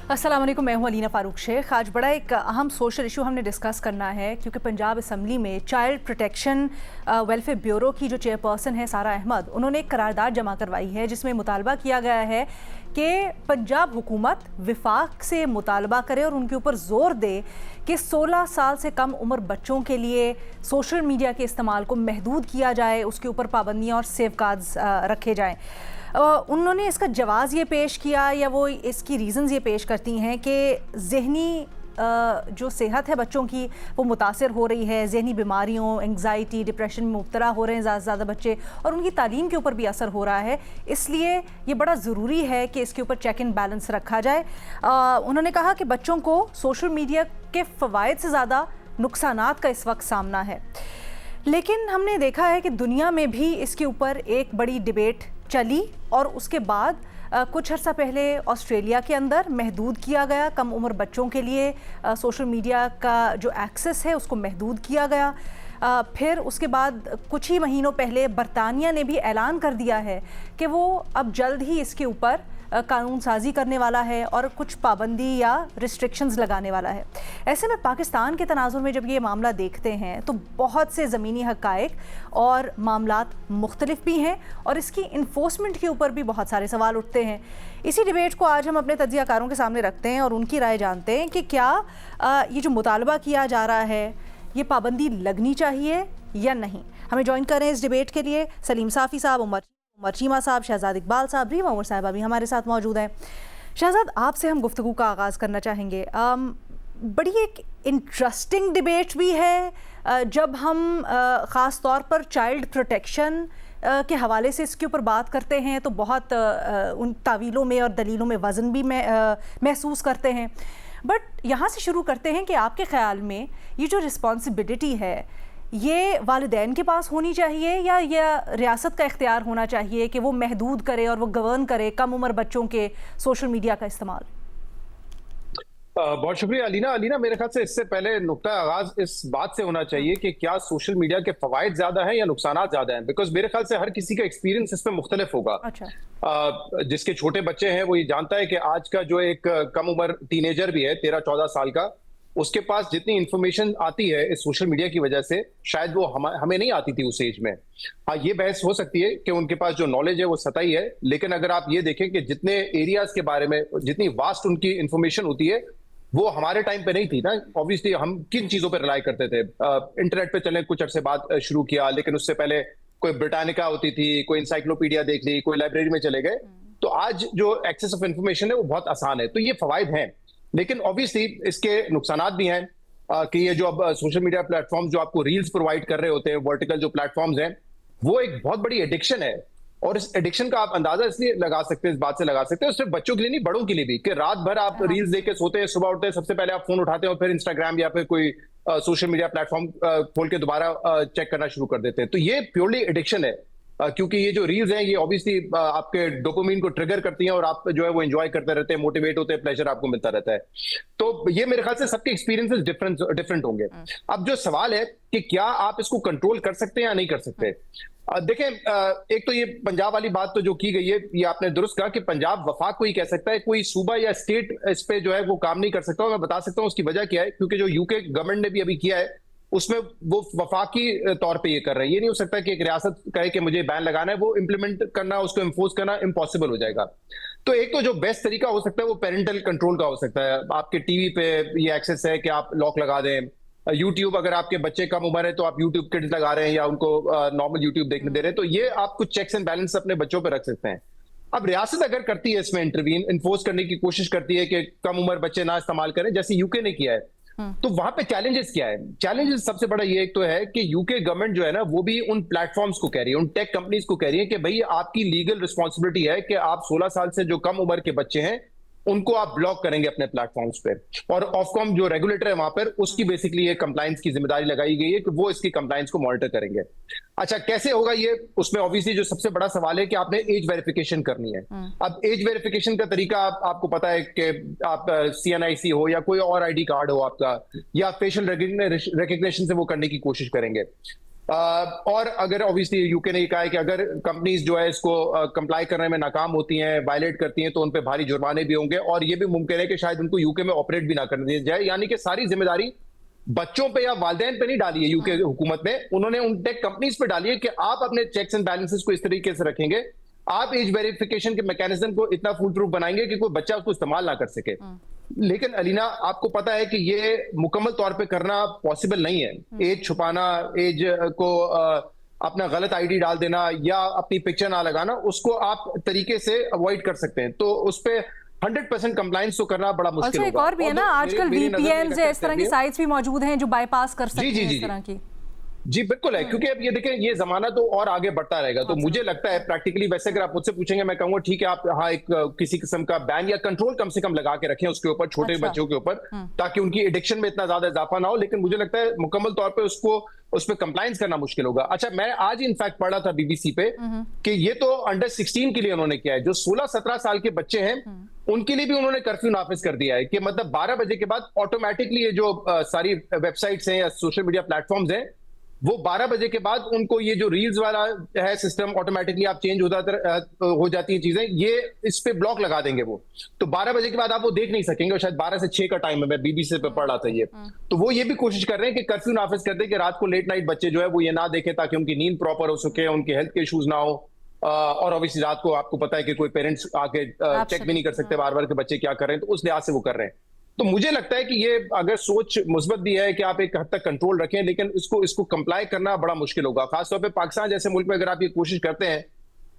अस्सलाम वालेकुम, मैं हूं अलीना फ़ारूक शेख। आज बड़ा एक अहम सोशल इशू हमने डिस्कस करना है क्योंकि पंजाब असम्बली में चाइल्ड प्रोटेक्शन वेलफेयर ब्यूरो की जो चेयरपर्सन है सारा अहमद, उन्होंने एक करारदाद जमा करवाई है जिसमें मुतालबा किया गया है कि पंजाब हुकूमत विफाक से मुतालबा करे और उनके ऊपर ज़ोर दे कि 16 साल से कम उम्र बच्चों के लिए सोशल मीडिया के इस्तेमाल को महदूद किया जाए, उसके ऊपर पाबंदियाँ और सेफगार्ड्स रखे जाएँ। उन्होंने इसका जवाज़ ये पेश किया या वो इसकी रीज़न्स ये पेश करती हैं कि ज़हनी जो सेहत है बच्चों की वो मुतासर हो रही है, ज़हनी बीमारियों, एंग्जाइटी, डिप्रेशन में मुब्तला हो रहे हैं ज़्यादा से ज़्यादा बच्चे और उनकी तालीम के ऊपर भी असर हो रहा है। इसलिए ये बड़ा ज़रूरी है कि इसके ऊपर चेक एंड बैलेंस रखा जाए। उन्होंने कहा कि बच्चों को सोशल मीडिया के फ़वाइद से ज़्यादा नुकसानात का इस वक्त सामना है, लेकिन हमने देखा है कि दुनिया में भी इसके ऊपर एक बड़ी डिबेट चली और उसके बाद कुछ अर्सा पहले ऑस्ट्रेलिया के अंदर महदूद किया गया, कम उम्र बच्चों के लिए सोशल मीडिया का जो एक्सेस है उसको महदूद किया गया। फिर उसके बाद कुछ ही महीनों पहले बरतानिया ने भी ऐलान कर दिया है कि वो अब जल्द ही इसके ऊपर कानून साजी करने वाला है और कुछ पाबंदी या रिस्ट्रिक्शंस लगाने वाला है। ऐसे में पाकिस्तान के तनाजुर में जब ये मामला देखते हैं तो बहुत से ज़मीनी हक़ाइक़ और मामलात मुख्तलिफ भी हैं और इसकी इन्फोर्समेंट के ऊपर भी बहुत सारे सवाल उठते हैं। इसी डिबेट को आज हम अपने तज्ज़ियाकारों के सामने रखते हैं और उनकी राय जानते हैं कि क्या ये जो मुतालबा किया जा रहा है ये पाबंदी लगनी चाहिए या नहीं। हमें ज्वाइन करें इस डिबेट के लिए सलीम साफ़ी साहब, उमर चीमा साहब, शहजाद इकबाल साहब, रीमा उमर साहबा भी हमारे साथ मौजूद हैं। शहजाद, आपसे हम गुफ्तगू का आगाज़ करना चाहेंगे। बड़ी एक इंटरेस्टिंग डिबेट भी है जब हम ख़ास तौर पर चाइल्ड प्रोटेक्शन के हवाले से इसके ऊपर बात करते हैं तो बहुत उन तावीलों में और दलीलों में वज़न भी महसूस करते हैं। बट यहाँ से शुरू करते हैं कि आपके ख़्याल में ये जो रिस्पॉन्सिबिलिटी है ये वालिदैन के पास होनी चाहिए या रियासत का इख्तियार होना चाहिए कि वो महदूद करे और वो गवर्न करे कम उम्र बच्चों के सोशल मीडिया का इस्तेमाल। बहुत शुक्रिया अलीना, मेरे ख्याल से इससे पहले नुक्ता आगाज इस बात से होना चाहिए कि क्या सोशल मीडिया के फवायद ज्यादा हैं या नुकसानात ज्यादा हैं, बिकॉज मेरे ख्याल से हर किसी का एक्सपीरियंस इसमें मुख्तलिफ होगा। अच्छा। जिसके छोटे बच्चे हैं वो ये जानता है कि आज का जो एक कम उम्र टीनेजर भी है 13-14 साल का, उसके पास जितनी इंफॉर्मेशन आती है इस सोशल मीडिया की वजह से शायद वो हमें नहीं आती थी उस एज में। हाँ, ये बहस हो सकती है कि उनके पास जो नॉलेज है वो सतही है, लेकिन अगर आप ये देखें कि जितने एरियाज के बारे में जितनी वास्ट उनकी इंफॉर्मेशन होती है वो हमारे टाइम पे नहीं थी ना। ऑब्वियसली हम किन चीजों पे रिलाई करते थे, इंटरनेट पे चलने कुछ अरसे बाद शुरू किया, लेकिन उससे पहले कोई ब्रिटानिका होती थी, कोई इंसाइक्लोपीडिया देख ली, कोई लाइब्रेरी में चले गए। तो आज जो एक्सेस ऑफ इंफॉर्मेशन है वो बहुत आसान है। तो ये फवायद हैं, लेकिन ऑब्वियसली इसके नुकसानात भी हैं कि ये जो अब सोशल मीडिया प्लेटफॉर्म जो आपको रील्स प्रोवाइड कर रहे होते हैं, वर्टिकल जो प्लेटफॉर्म्स हैं, वो एक बहुत बड़ी एडिक्शन है। और इस एडिक्शन का आप अंदाजा इसलिए लगा सकते हैं, इस बात से लगा सकते हैं, सिर्फ बच्चों के लिए नहीं बड़ों के लिए भी, कि रात भर आप रील्स देख के सोते हैं, सुबह उठते हैं, सबसे पहले आप फोन उठाते हैं और फिर इंस्टाग्राम या फिर कोई सोशल मीडिया प्लेटफॉर्म खोल के दोबारा चेक करना शुरू कर देते हैं। तो ये प्योरली एडिक्शन है, क्योंकि ये जो रील्स हैं ये ऑब्वियसली आपके डोपामिन को ट्रिगर करती हैं और आप जो है वो एंजॉय करते रहते हैं, मोटिवेट होते हैं, प्लेजर आपको मिलता रहता है। तो ये मेरे ख्याल से सबके एक्सपीरियंसेस डिफरेंट होंगे। अब जो सवाल है कि क्या आप इसको कंट्रोल कर सकते हैं या नहीं कर सकते। देखें, एक तो ये पंजाब वाली बात तो जो की गई है ये आपने दुरुस्त कहा कि पंजाब वफाक को ही कह सकता है, कोई सूबा या स्टेट इस पे जो है वो काम नहीं कर सकता। मैं बता सकता हूँ उसकी वजह क्या है, क्योंकि जो यूके गवर्नमेंट ने भी अभी किया है उसमें वो वफाकी तौर पे ये कर रहे हैं। ये नहीं हो सकता कि एक रियासत कहे कि मुझे बैन लगाना है, वो इंप्लीमेंट करना, उसको इम्पोज करना इम्पॉसिबल हो जाएगा। तो एक तो जो बेस्ट तरीका हो सकता है वो पेरेंटल कंट्रोल का हो सकता है। आपके टीवी पे ये एक्सेस है कि आप लॉक लगा दें। यूट्यूब, अगर आपके बच्चे कम उम्र है तो आप यूट्यूब किड्स लगा रहे हैं या उनको नॉर्मल यूट्यूब देखने दे रहे हैं, तो ये आप कुछ चेक्स एंड बैलेंस अपने बच्चों पे रख सकते हैं। अब रियासत अगर करती है इसमें इंटरवीन, इन्फोर्स करने की कोशिश करती है कि कम उम्र बच्चे ना इस्तेमाल करें, जैसे यूके ने किया है, तो वहां पे चैलेंजेस क्या है। चैलेंजेस सबसे बड़ा ये एक तो है कि यूके गवर्नमेंट जो है ना वो भी उन प्लेटफॉर्म्स को कह रही है, उन टेक कंपनीज को कह रही है कि भाई आपकी लीगल रिस्पॉन्सिबिलिटी है कि आप 16 साल से जो कम उम्र के बच्चे हैं उनको आप ब्लॉक करेंगे अपने प्लेटफॉर्म्स पे। और ऑफकॉम जो रेगुलेटर है वहां पर उसकी बेसिकली ये कंप्लायंस की जिम्मेदारी लगाई गई है कि वो इसकी कंप्लायंस को मॉनिटर करेंगे। अच्छा, कैसे होगा ये, उसमें ऑब्वियसली जो सबसे बड़ा सवाल है कि आपने एज वेरिफिकेशन करनी है। अब एज वेरिफिकेशन का तरीका आपको पता है कि आप CNIC हो या कोई और ID कार्ड हो आपका, या फेशियल रिकग्निशन से वो करने की कोशिश करेंगे। और अगर ऑब्वियसली यूके ने ये कहा है कि अगर कंपनीज जो है इसको कंप्लाई करने में नाकाम होती हैं, वायलेट करती हैं, तो उन पे भारी जुर्माने भी होंगे और ये भी मुमकिन है कि शायद उनको यूके में ऑपरेट भी ना करने दिया जाए। यानी कि सारी जिम्मेदारी बच्चों पे या वालिदैन पे नहीं डाली है यूके हुकूमत ने, उन्होंने उन टेक कंपनीज पे डाली है कि आप अपने चेक्स एंड बैलेंसेस को इस तरीके से रखेंगे, आप एज वेरिफिकेशन के मैकेनिज्म को इतना फूल प्रूफ बनाएंगे कि कोई बच्चा उसको इस्तेमाल ना कर सके। लेकिन अलीना, आपको पता है कि ये मुकम्मल तौर पे करना पॉसिबल नहीं है। एज छुपाना, एज को अपना गलत आईडी डाल देना या अपनी पिक्चर ना लगाना, उसको आप तरीके से अवॉइड कर सकते हैं। तो उस पे 100% कंप्लायंस तो करना बड़ा मुश्किल होगा। एक और भी है ना, आजकल वीपीएन इस तरह की साइट्स भी मौजूद हैं जो बाईपास कर सकते हैं इस तरह की। जी बिल्कुल है, क्योंकि अब ये देखें, ये जमाना तो और आगे बढ़ता रहेगा। तो मुझे लगता है प्रैक्टिकली, वैसे अगर आप मुझसे पूछेंगे, मैं कहूंगा ठीक है, आप हाँ एक किसी किस्म का बैन या कंट्रोल कम से कम लगा के रखें उसके ऊपर, छोटे बच्चों के ऊपर, ताकि उनकी एडिक्शन में इतना ज्यादा इजाफा ना हो। लेकिन मुझे लगता है मुकम्मल तौर पर उसको उस पर कंप्लायंस करना मुश्किल होगा। अच्छा, मैं आज इनफैक्ट पढ़ा था बीबीसी पे कि ये तो अंडर 16 के लिए उन्होंने किया है, जो 16-17 साल के बच्चे हैं उनके लिए भी उन्होंने कर्फ्यू नाफिज कर दिया है कि मतलब 12 बजे के बाद ऑटोमेटिकली ये जो सारी वेबसाइट्स हैं या सोशल मीडिया प्लेटफॉर्म्स हैं, वो 12 बजे के बाद उनको ये जो रील्स वाला है सिस्टम, ऑटोमेटिकली आप चेंज हो जाती हैं चीजें, ये इस पे ब्लॉक लगा देंगे वो। तो 12 बजे के बाद आप वो देख नहीं सकेंगे, और शायद 12 से 6 का टाइम है, मैं बीबीसी पे पढ़ रहा था ये। तो वो ये भी कोशिश कर रहे हैं कि कर्फ्यू नाफिज कर दे कि रात को लेट नाइट बच्चे जो है वो ये ना देखें, ताकि उनकी नींद प्रॉपर हो सके, उनके हेल्थ के इश्यूज ना हो। और ऑब्वियसली रात को आपको पता है कि कोई पेरेंट्स आके चेक भी नहीं कर सकते बार बार कि बच्चे क्या कर रहे हैं, तो उस लिहाज से वो कर रहे हैं। तो मुझे लगता है कि ये अगर सोच मुस्बत भी है कि आप एक हद तक कंट्रोल रखें, लेकिन इसको कंप्लाई करना बड़ा मुश्किल होगा। खासतौर पे पाकिस्तान जैसे मुल्क में अगर आप ये कोशिश करते हैं,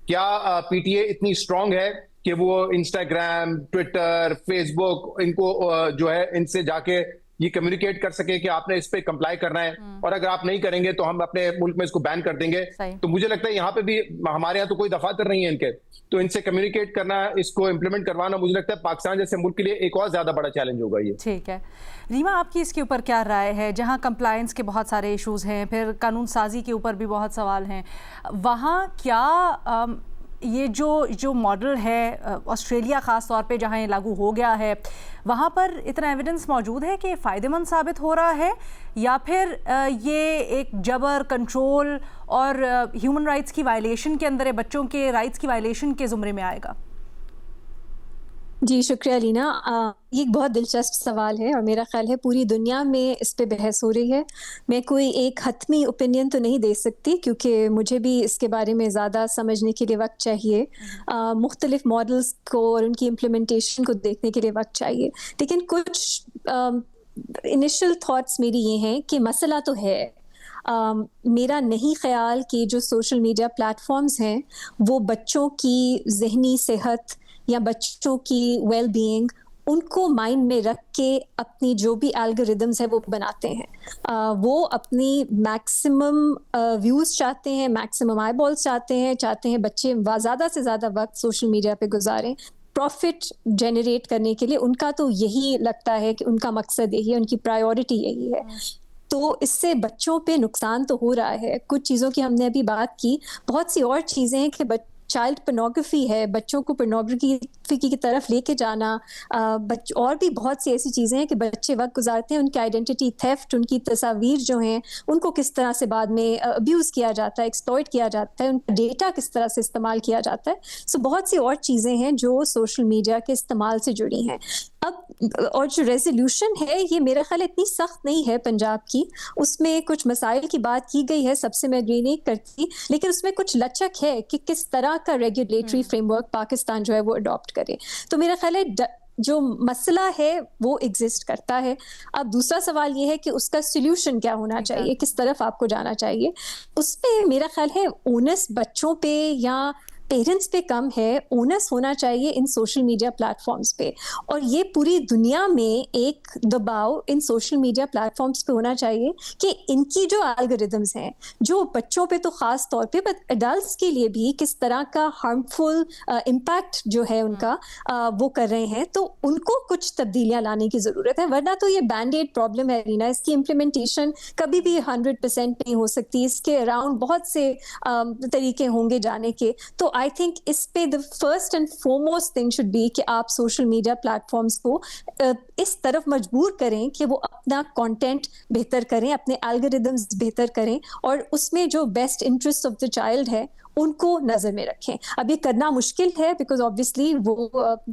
क्या पीटीए इतनी स्ट्रांग है कि वो इंस्टाग्राम, ट्विटर, फेसबुक, इनको जो है इनसे जाके ये कम्युनिकेट कर सके कि आपने इस पे कंप्लाई करना है, और अगर आप नहीं करेंगे तो हम अपने मुल्क में इसको बैन कर देंगे। तो मुझे लगता है यहाँ पे भी, हमारे यहाँ तो कोई दफातर नहीं है इनके, तो इनसे कम्युनिकेट करना, इसको इम्प्लीमेंट करवाना, मुझे लगता है पाकिस्तान जैसे मुल्क के लिए एक और ज्यादा बड़ा चैलेंज होगा ये। ठीक है रीमा, आपकी इसके ऊपर क्या राय है? जहाँ कंप्लायंस के बहुत सारे इश्यूज हैं, फिर कानून साजी के ऊपर भी बहुत सवाल हैं, वहाँ क्या ये जो मॉडल है ऑस्ट्रेलिया ख़ास तौर पे जहाँ ये लागू हो गया है, वहाँ पर इतना एविडेंस मौजूद है कि फ़ायदेमंद साबित हो रहा है, या फिर ये एक जबर, कंट्रोल और ह्यूमन राइट्स की वायलेशन के अंदर है, बच्चों के राइट्स की वायलेशन के ज़ुमरे में आएगा? जी शुक्रिया लीना, ये एक बहुत दिलचस्प सवाल है और मेरा ख्याल है पूरी दुनिया में इस पे बहस हो रही है। मैं कोई एक हतमी ओपिनियन तो नहीं दे सकती क्योंकि मुझे भी इसके बारे में ज़्यादा समझने के लिए वक्त चाहिए, मुख्तलिफ मॉडल्स को और उनकी इम्प्लीमेंटेशन को देखने के लिए वक्त चाहिए। लेकिन कुछ इनिशियल थॉट्स मेरी ये हैं कि मसला तो है। मेरा नहीं ख्याल कि जो सोशल मीडिया प्लेटफॉर्म्स हैं वो बच्चों की ज़हनी सेहत या बच्चों की वेल बीइंग उनको माइंड में रख के अपनी जो भी एल्गोरिदम्स है वो बनाते हैं। वो अपनी मैक्सिमम व्यूज़ चाहते हैं, मैक्सिमम आई बॉल्स चाहते हैं बच्चे ज़्यादा से ज़्यादा वक्त सोशल मीडिया पे गुजारें, प्रॉफिट जनरेट करने के लिए। उनका तो यही लगता है कि उनका मकसद यही है, उनकी प्रायोरिटी यही है। तो इससे बच्चों पे नुकसान तो हो रहा है। कुछ चीज़ों की हमने अभी बात की, बहुत सी और चीज़ें हैं कि चाइल्ड पोर्नोग्राफी है, बच्चों को पोर्नोग्राफी की तरफ लेके जाना, और भी बहुत सी ऐसी चीज़ें हैं कि बच्चे वक्त गुजारते हैं, उनकी आइडेंटिटी थेफ्ट, उनकी तस्वीर जो हैं उनको किस तरह से बाद में अब्यूज़ किया जाता है, एक्सप्लॉइट किया जाता है, उनका डेटा किस तरह से इस्तेमाल किया जाता है। सो बहुत सी और चीज़ें हैं जो सोशल मीडिया के इस्तेमाल से जुड़ी हैं। अब और जो रेजोल्यूशन है ये मेरा ख्याल इतनी सख्त नहीं है पंजाब की, उसमें कुछ मसाइल की बात की गई है, सबसे मैं एग्री नहीं करती, लेकिन उसमें कुछ लचक है कि किस तरह का रेगुलेटरी फ्रेमवर्क पाकिस्तान जो है वो अडॉप्ट करे। तो मेरा ख्याल है जो मसला है वो एग्जिस्ट करता है। अब दूसरा सवाल ये है कि उसका सोल्यूशन क्या होना चाहिए, किस तरफ आपको जाना चाहिए। उस पे मेरा ख्याल है ओनस बच्चों पे या पेरेंट्स पे कम है, ओनस होना चाहिए इन सोशल मीडिया प्लेटफॉर्म्स पे। और ये पूरी दुनिया में एक दबाव इन सोशल मीडिया प्लेटफॉर्म्स पे होना चाहिए कि इनकी जो एल्गोरिदम्स हैं, जो बच्चों पे तो ख़ास तौर पे बट एडल्ट्स के लिए भी किस तरह का हार्मफुल इम्पैक्ट जो है उनका वो कर रहे हैं, तो उनको कुछ तब्दीलियाँ लाने की ज़रूरत है। वरना तो ये बैंड-एड प्रॉब्लम है रीना, इसकी इम्प्लीमेंटेशन कभी भी 100% नहीं हो सकती। इसके अराउंड बहुत से तरीके होंगे जाने के। तो आई थिंक इस पे the first and foremost thing should be कि आप सोशल मीडिया प्लेटफॉर्म्स को इस तरफ मजबूर करें कि वो अपना कंटेंट बेहतर करें, अपने एल्गोरिदम्स बेहतर करें और उसमें जो best interest of the child है उनको नजर में रखें। अब ये करना मुश्किल है बिकॉज ऑब्वियसली वो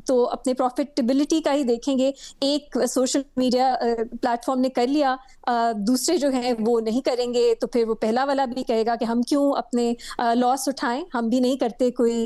तो अपने प्रॉफिटेबिलिटी का ही देखेंगे। एक सोशल मीडिया प्लेटफॉर्म ने कर लिया, दूसरे जो हैं वो नहीं करेंगे, तो फिर वो पहला वाला भी कहेगा कि हम क्यों अपने लॉस उठाएं, हम भी नहीं करते कोई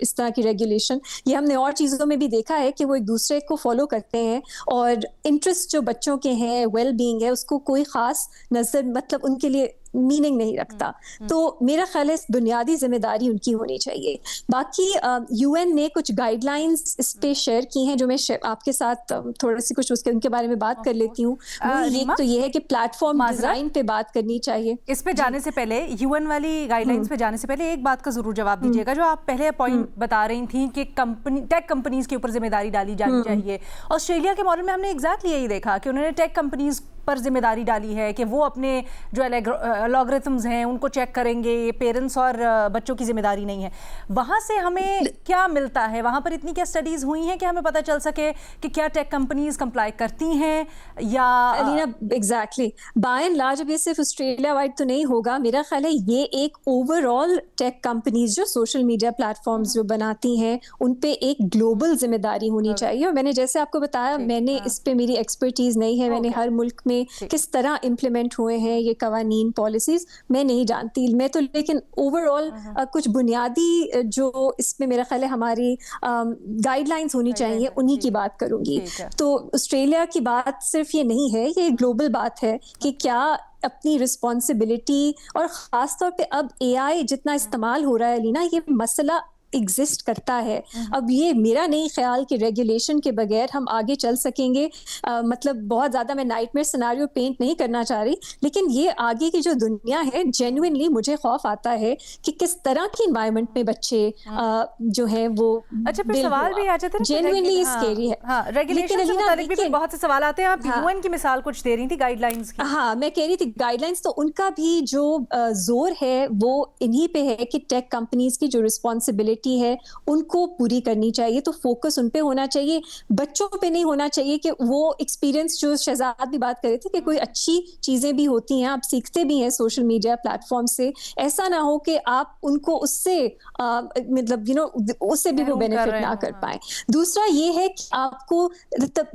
इस तरह की रेगुलेशन। ये हमने और चीज़ों में भी देखा है कि वो एक दूसरे को फॉलो करते हैं और इंटरेस्ट जो बच्चों के हैं, वेल बीइंग है, उसको कोई खास नजर मतलब उनके लिए मीनिंग नहीं रखता। तो मेरा ख्याल है बुनियादी जिम्मेदारी उनकी होनी चाहिए। बाकी यूएन ने कुछ गाइडलाइंस इस पे शेयर की हैं जो मैं आपके साथ थोड़ी सी कुछ उनके बारे में बात कर लेती हूँ। एक तो ये है कि प्लेटफॉर्म डिजाइन पे बात करनी चाहिए। इस पे जाने से पहले, यूएन वाली गाइडलाइंस पे जाने से पहले एक बात का जरूर जवाब दीजिएगा। जो आप पहले पॉइंट बता रही थी कि टेक कंपनीज के ऊपर जिम्मेदारी डाली जानी चाहिए। ऑस्ट्रेलिया के मॉडल में हमने एग्जैक्टली यही देखा कि उन्होंने टेक कंपनीज पर जिम्मेदारी डाली है कि वो अपने जो एल्गोरिथम्स हैं उनको चेक करेंगे, ये पेरेंट्स और बच्चों की जिम्मेदारी नहीं है। वहाँ से हमें क्या मिलता है? वहाँ पर इतनी क्या स्टडीज हुई हैं कि हमें पता चल सके कि क्या टेक कंपनीज कंप्लाई करती हैं या Alina? Exactly, by and large अब ये सिर्फ ऑस्ट्रेलिया वाइड तो नहीं होगा। मेरा ख्याल है ये एक ओवरऑल टेक कंपनीज जो सोशल मीडिया प्लेटफॉर्म्स जो बनाती हैं उन पे एक ग्लोबल जिम्मेदारी होनी चाहिए। और मैंने जैसे आपको बताया, मैंने इस पे मेरी एक्सपर्टीज नहीं है, मैंने हर मुल्क में किस तरह इम्प्लीमेंट हुए हैं ये कवानीन पॉलिसीज मैं नहीं जानती। मैं तो लेकिन ओवरऑल कुछ बुनियादी जो इसमें मेरा ख्याल है हमारी गाइडलाइंस होनी चाहिए उन्हीं की बात करूंगी। तो ऑस्ट्रेलिया की बात सिर्फ ये नहीं है, ये ग्लोबल बात है कि क्या अपनी रिस्पॉन्सिबिलिटी, और ख़ास तौर पे अब एआई जितना इस्तेमाल हो रहा है लीना, ये मसला एग्जिस्ट करता है। अब ये मेरा नहीं ख्याल कि रेगुलेशन के बगैर हम आगे चल सकेंगे। मतलब बहुत ज़्यादा मैं नाइटमेयर सिनेरियो पेंट नहीं करना चाह रही, लेकिन ये आगे की जो दुनिया है, जेन्युइनली मुझे खौफ आता है कि किस तरह की एनवायरनमेंट में बच्चे जो है वो फिर सवाल भी आ जाते हैं, जेन्युइनली स्केरी है। रेगुलेशन से मुतालिक भी बहुत से सवाल आते हैं। आप यूएन की मिसाल कुछ दे रही थी गाइडलाइंस की। हाँ, मैं कह रही थी गाइडलाइंस तो उनका भी जो जोर है वो इन्हीं पे है कि टेक कंपनीज की जो रिस्पॉन्सिबिलिटी है उनको पूरी करनी चाहिए। तो फोकस उन पे होना चाहिए, बच्चों पे नहीं होना चाहिए। कि वो एक्सपीरियंस जो शहजाद भी बात कर रहे थे कि कोई अच्छी चीजें भी होती हैं, आप सीखते भी हैं सोशल मीडिया प्लेटफॉर्म से, ऐसा ना हो कि आप उनको उससे मतलब उससे भी वो बेनिफिट ना कर पाए। दूसरा ये है कि आपको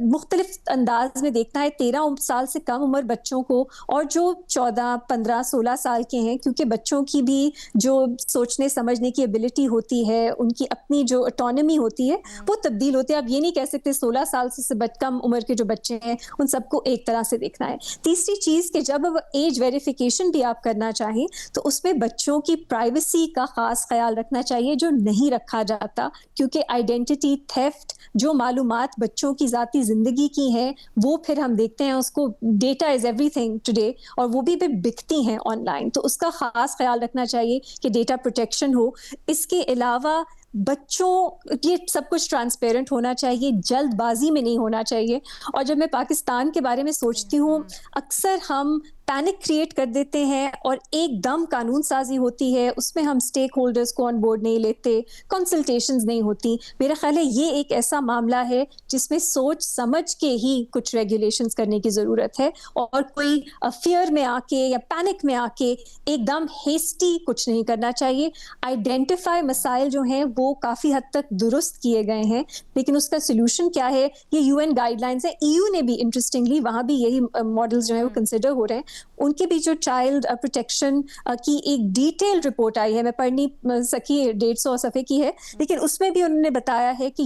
मुख्तलिफ अंदाज में देखना है 13 साल से कम उम्र बच्चों को, और जो 14, 15, 16 साल के हैं, क्योंकि बच्चों की भी जो सोचने समझने की एबिलिटी होती है, उनकी अपनी जो ऑटोनॉमी होती है वो तब्दील होती है। आप ये नहीं कह सकते 16 साल से कम उम्र के जो बच्चे हैं उन सबको एक तरह से देखना है। तीसरी चीज कि जब अब एज वेरिफिकेशन भी आप करना चाहें तो उसमें बच्चों की प्राइवेसी का खास ख्याल रखना चाहिए जो नहीं रखा जाता, क्योंकि आइडेंटिटी थेफ्ट, जो मालूमात बच्चों की जाती जिंदगी की हैं वो फिर हम देखते हैं उसको, डेटा इज एवरीथिंग टुडे, और वो भी बिकती हैं ऑनलाइन। तो उसका खास ख्याल रखना चाहिए कि डेटा प्रोटेक्शन हो। इसके अलावा बच्चों, ये सब कुछ ट्रांसपेरेंट होना चाहिए, जल्दबाजी में नहीं होना चाहिए। और जब मैं पाकिस्तान के बारे में सोचती हूँ, अक्सर हम पैनिक क्रिएट कर देते हैं और एकदम कानून साजी होती है, उसमें हम स्टेक होल्डर्स को ऑन बोर्ड नहीं लेते, कंसल्टेशंस नहीं होती। मेरा ख्याल है ये एक ऐसा मामला है जिसमें सोच समझ के ही कुछ रेगुलेशंस करने की ज़रूरत है, और कोई फियर में आके या पैनिक में आके एकदम हेस्टी कुछ नहीं करना चाहिए। आइडेंटिफाई मसाइल जो हैं वो काफ़ी हद तक दुरुस्त किए गए हैं, लेकिन उसका सोल्यूशन क्या है, ये यूएन गाइडलाइंस है। ईयू ने भी इंटरेस्टिंगली वहाँ भी यही मॉडल्स जो है वो कंसिडर हो रहे हैं। उनके भी जो चाइल्ड प्रोटेक्शन की एक डिटेल रिपोर्ट आई है, मैं पढ़ नहीं सकी, 150 सफ़े की है, लेकिन उसमें भी उन्होंने बताया है कि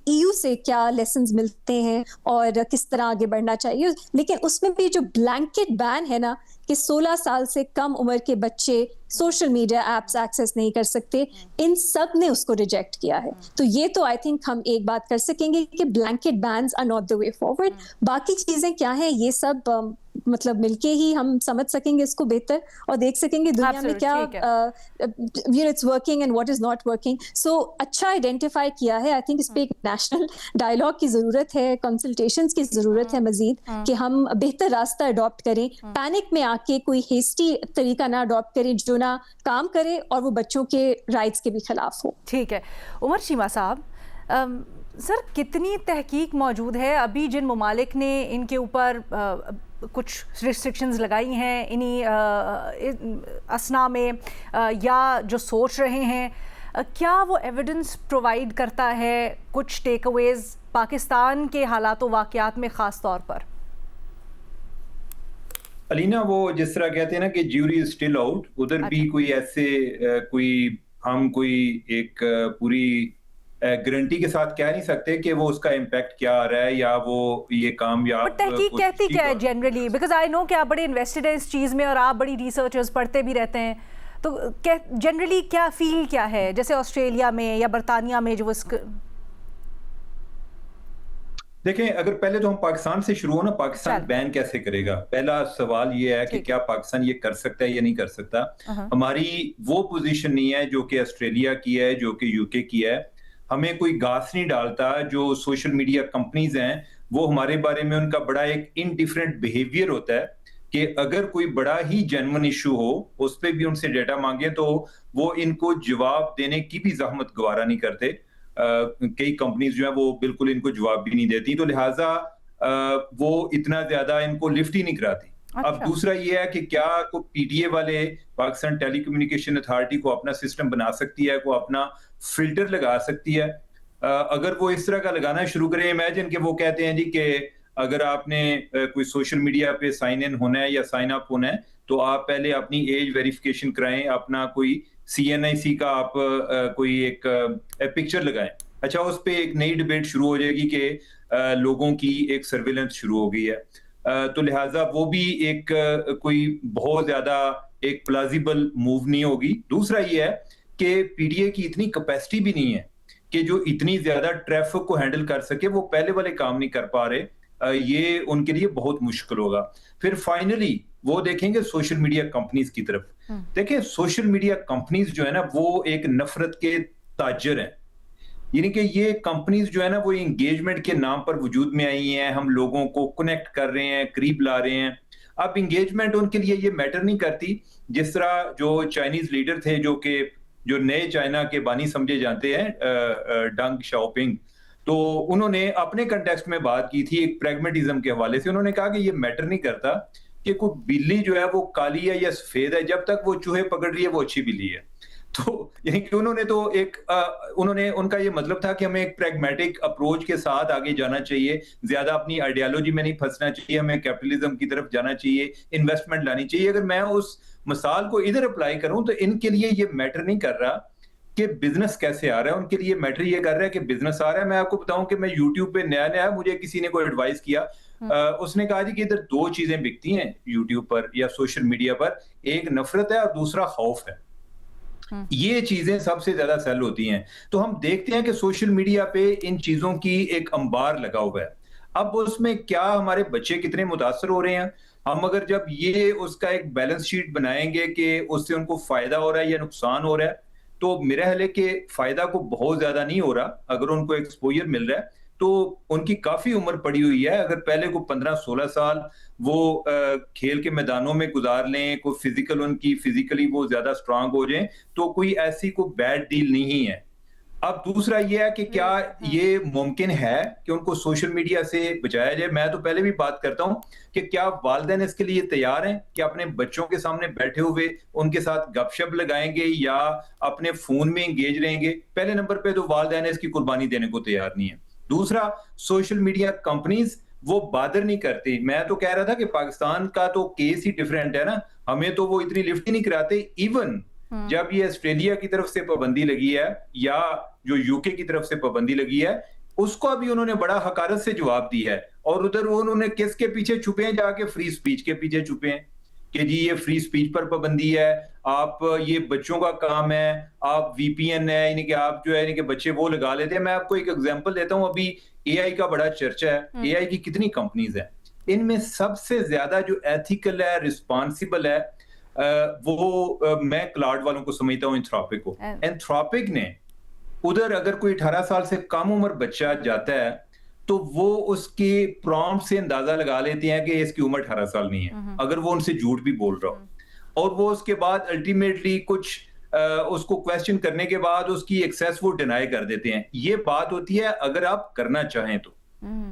ईयू से क्या लेसन्स मिलते हैं और किस तरह आगे बढ़ना चाहिए। लेकिन उसमें भी जो ब्लैंकेट बैन है ना कि 16 साल से कम उम्र के बच्चे सोशल मीडिया एप्स एक्सेस नहीं कर सकते, इन सब ने उसको रिजेक्ट किया है। तो ये तो आई थिंक हम एक बात कर सकेंगे कि blanket bans are not the way forward. बाकी चीजें क्या हैं, ये सब मतलब मिलके ही हम समझ सकेंगे इसको बेहतर और देख सकेंगे दुनिया में क्या it's working and what is not working. So अच्छा आइडेंटिफाई किया है। आई थिंक इस पे एक नेशनल डायलॉग की जरूरत है, कंसल्टेशंस की जरूरत है मजीद, कि हम बेहतर रास्ता अडॉप्ट करें, पैनिक में आके कोई हेस्टी तरीका ना अडॉप्ट करें जो ना काम करे और वो बच्चों के राइट्स के भी खिलाफ हो। ठीक है। उमर चीमा साहब, सर कितनी तहकीक मौजूद है अभी जिन ममालिक ने इनके ऊपर कुछ रिस्ट्रिक्शंस लगाई हैं इन्हीं असना में, या जो सोच रहे हैं, क्या वो एविडेंस प्रोवाइड करता है कुछ टेक अवेज पाकिस्तान के हालात व वाक़यात में ख़ास तौर पर? अलीना, वो जिस तरह कहते हैं ना कि ज्यूरी इज स्टिल आउट, उधर भी कोई ऐसे कोई एक पूरी गारंटी के साथ कह नहीं सकते कि वो उसका इम्पैक्ट क्या आ रहा है या वो ये कामयाब। तहकीक कहती क्या है जनरली? बिकॉज आई नो कि आप बड़े इन्वेस्टेड हैं इस चीज़ में और आप बड़ी रिसर्चर्स पढ़ते भी रहते हैं, तो जनरली क्या फील क्या है, जैसे ऑस्ट्रेलिया में या बरतानिया में जो देखें, अगर पहले तो हम पाकिस्तान से शुरू हो ना, पाकिस्तान बैन कैसे करेगा? पहला सवाल ये है कि क्या पाकिस्तान ये कर सकता है या नहीं कर सकता। हमारी वो पोजीशन नहीं है जो कि ऑस्ट्रेलिया की है, जो कि यूके की है। हमें कोई घास नहीं डालता। जो सोशल मीडिया कंपनीज हैं वो हमारे बारे में उनका बड़ा एक इनडिफरेंट बिहेवियर होता है कि अगर कोई बड़ा ही जेन्युइन इशू हो उस पर भी उनसे डेटा मांगे तो वो इनको जवाब देने की भी जहमत गवारा नहीं करते। कई कंपनीज जो है वो बिल्कुल इनको जवाब भी नहीं देती, तो लिहाजा वो इतना ज्यादा इनको लिफ्ट ही नहीं कराती। अब दूसरा ये है कि क्या को पीटीए वाले, पाकिस्तान टेलीकम्युनिकेशन अथॉरिटी को अपना सिस्टम बना सकती है, को अपना फिल्टर लगा सकती है। अगर वो इस तरह का लगाना शुरू करें, इमेजिन कि वो कहते हैं जी कि अगर आपने कोई सोशल मीडिया पे साइन इन होना है या साइन अप होना है तो आप पहले अपनी एज वेरिफिकेशन कराएं, अपना कोई CNIC का आप कोई एक पिक्चर लगाएं। अच्छा, उस पे एक नई डिबेट शुरू हो जाएगी कि लोगों की एक सर्विलेंस शुरू हो गई है। तो लिहाजा वो भी एक कोई बहुत ज्यादा एक प्लाजिबल मूव नहीं होगी। दूसरा ये है कि पीडीए की इतनी कैपेसिटी भी नहीं है कि जो इतनी ज्यादा ट्रैफिक को हैंडल कर सके, वो पहले वाले काम नहीं कर पा रहे। ये उनके लिए बहुत मुश्किल होगा। फिर फाइनली वो देखेंगे सोशल मीडिया कंपनीज की तरफ। देखिए, सोशल मीडिया कंपनीज जो है ना वो एक नफरत के ताजर हैं। यानी कि ये कंपनीज जो है ना वो एंगेजमेंट के नाम पर वजूद में आई हैं, हम लोगों को कनेक्ट कर रहे हैं, करीब ला रहे हैं। अब एंगेजमेंट उनके लिए ये मैटर नहीं करती। जिस तरह जो चाइनीज लीडर थे जो नए चाइना के बानी समझे जाते हैं, डंग शाओपिंग, तो उन्होंने अपने कंटेक्स्ट में बात की थी एक प्रैग्मेटिज्म के हवाले से। उन्होंने कहा कि ये मैटर नहीं करता कि कोई बिल्ली जो है वो काली है या सफेद है, जब तक वो चूहे पकड़ रही है वो अच्छी बिल्ली है। तो यानी कि उन्होंने तो उनका ये मतलब था कि हमें एक प्रैग्मेटिक अप्रोच के साथ आगे जाना चाहिए, ज्यादा अपनी आइडियोलॉजी में नहीं फंसना चाहिए, हमें कैपिटलिज्म की तरफ जाना चाहिए, इन्वेस्टमेंट लानी चाहिए। अगर मैं उस मिसाल को इधर अप्लाई करूं तो इनके लिए ये मैटर नहीं कर रहा कि बिजनेस कैसे आ रहा है, उनके लिए मैटर ये कर रहा है कि बिजनेस आ रहा है। मैं आपको बताऊं कि मैं यूट्यूब पे नया मुझे किसी ने कोई एडवाइस किया, उसने कहा जी कि इधर दो चीजें बिकती हैं यूट्यूब पर या सोशल मीडिया पर, एक नफरत है और दूसरा खौफ है। ये चीजें सबसे ज्यादा सेल होती हैं। तो हम देखते हैं कि सोशल मीडिया पे इन चीजों की एक अंबार लगा हुआ है। अब उसमें क्या हमारे बच्चे कितने मुतासर हो रहे हैं, हम अगर जब ये उसका एक बैलेंस शीट बनाएंगे कि उससे उनको फायदा हो रहा है या नुकसान हो रहा है, तो मेरा ख्याल है कि फायदा को बहुत ज्यादा नहीं हो रहा। अगर उनको एक्सपोजर मिल रहा है तो उनकी काफी उम्र पड़ी हुई है। अगर पहले को 15-16 साल वो खेल के मैदानों में गुजार लें, कोई फिजिकली वो ज्यादा स्ट्रांग हो जाएं, तो कोई ऐसी कोई बैड डील नहीं है। अब दूसरा ये है कि क्या ये मुमकिन है कि उनको सोशल मीडिया से बचाया जाए। मैं तो पहले भी बात करता हूं कि क्या वालिदैन इसके लिए तैयार हैं कि अपने बच्चों के सामने बैठे हुए उनके साथ गपशप लगाएंगे या अपने फोन में एंगेज रहेंगे? पहले नंबर पे तो वालिदैन इसकी कुर्बानी देने को तैयार नहीं है। दूसरा, सोशल मीडिया कंपनीज वो बादर नहीं करती। मैं तो कह रहा था कि पाकिस्तान का तो केस ही डिफरेंट है ना, हमें तो वो इतनी लिफ्ट ही नहीं कराते। इवन जब ये ऑस्ट्रेलिया की तरफ से पाबंदी लगी है या जो यूके की तरफ से पाबंदी लगी है, उसको भी उन्होंने बड़ा हकारत से जवाब दिया है। और उधर उन्होंने किसके पीछे छुपे हैं? जाके फ्री स्पीच के पीछे छुपे हैं कि जी ये फ्री स्पीच पर पाबंदी है, आप ये बच्चों का काम है, आप VPN है, यानी कि आप जो है यानी कि बच्चे वो लगा लेते हैं। मैं आपको एक एग्जांपल देता हूं, अभी AI का बड़ा चर्चा है। AI की कितनी कंपनीज हैं, इनमें सबसे ज्यादा जो एथिकल है, रिस्पॉन्सिबल है, वो मैं क्लाउड वालों को समझता हूँ, एंथ्रोपिक को। एंथ्रोपिक ने उधर अगर कोई 18 साल से कम उम्र बच्चा जाता है तो वो उसके प्रॉम्प्ट से अंदाजा लगा लेते हैं कि इसकी उम्र 18 साल नहीं है, अगर वो उनसे झूठ भी बोल रहा हो। और वो उसके बाद अल्टीमेटली कुछ उसको क्वेश्चन करने के बाद उसकी एक्सेस वो डिनाई कर देते हैं। ये बात होती है अगर आप करना चाहें तो।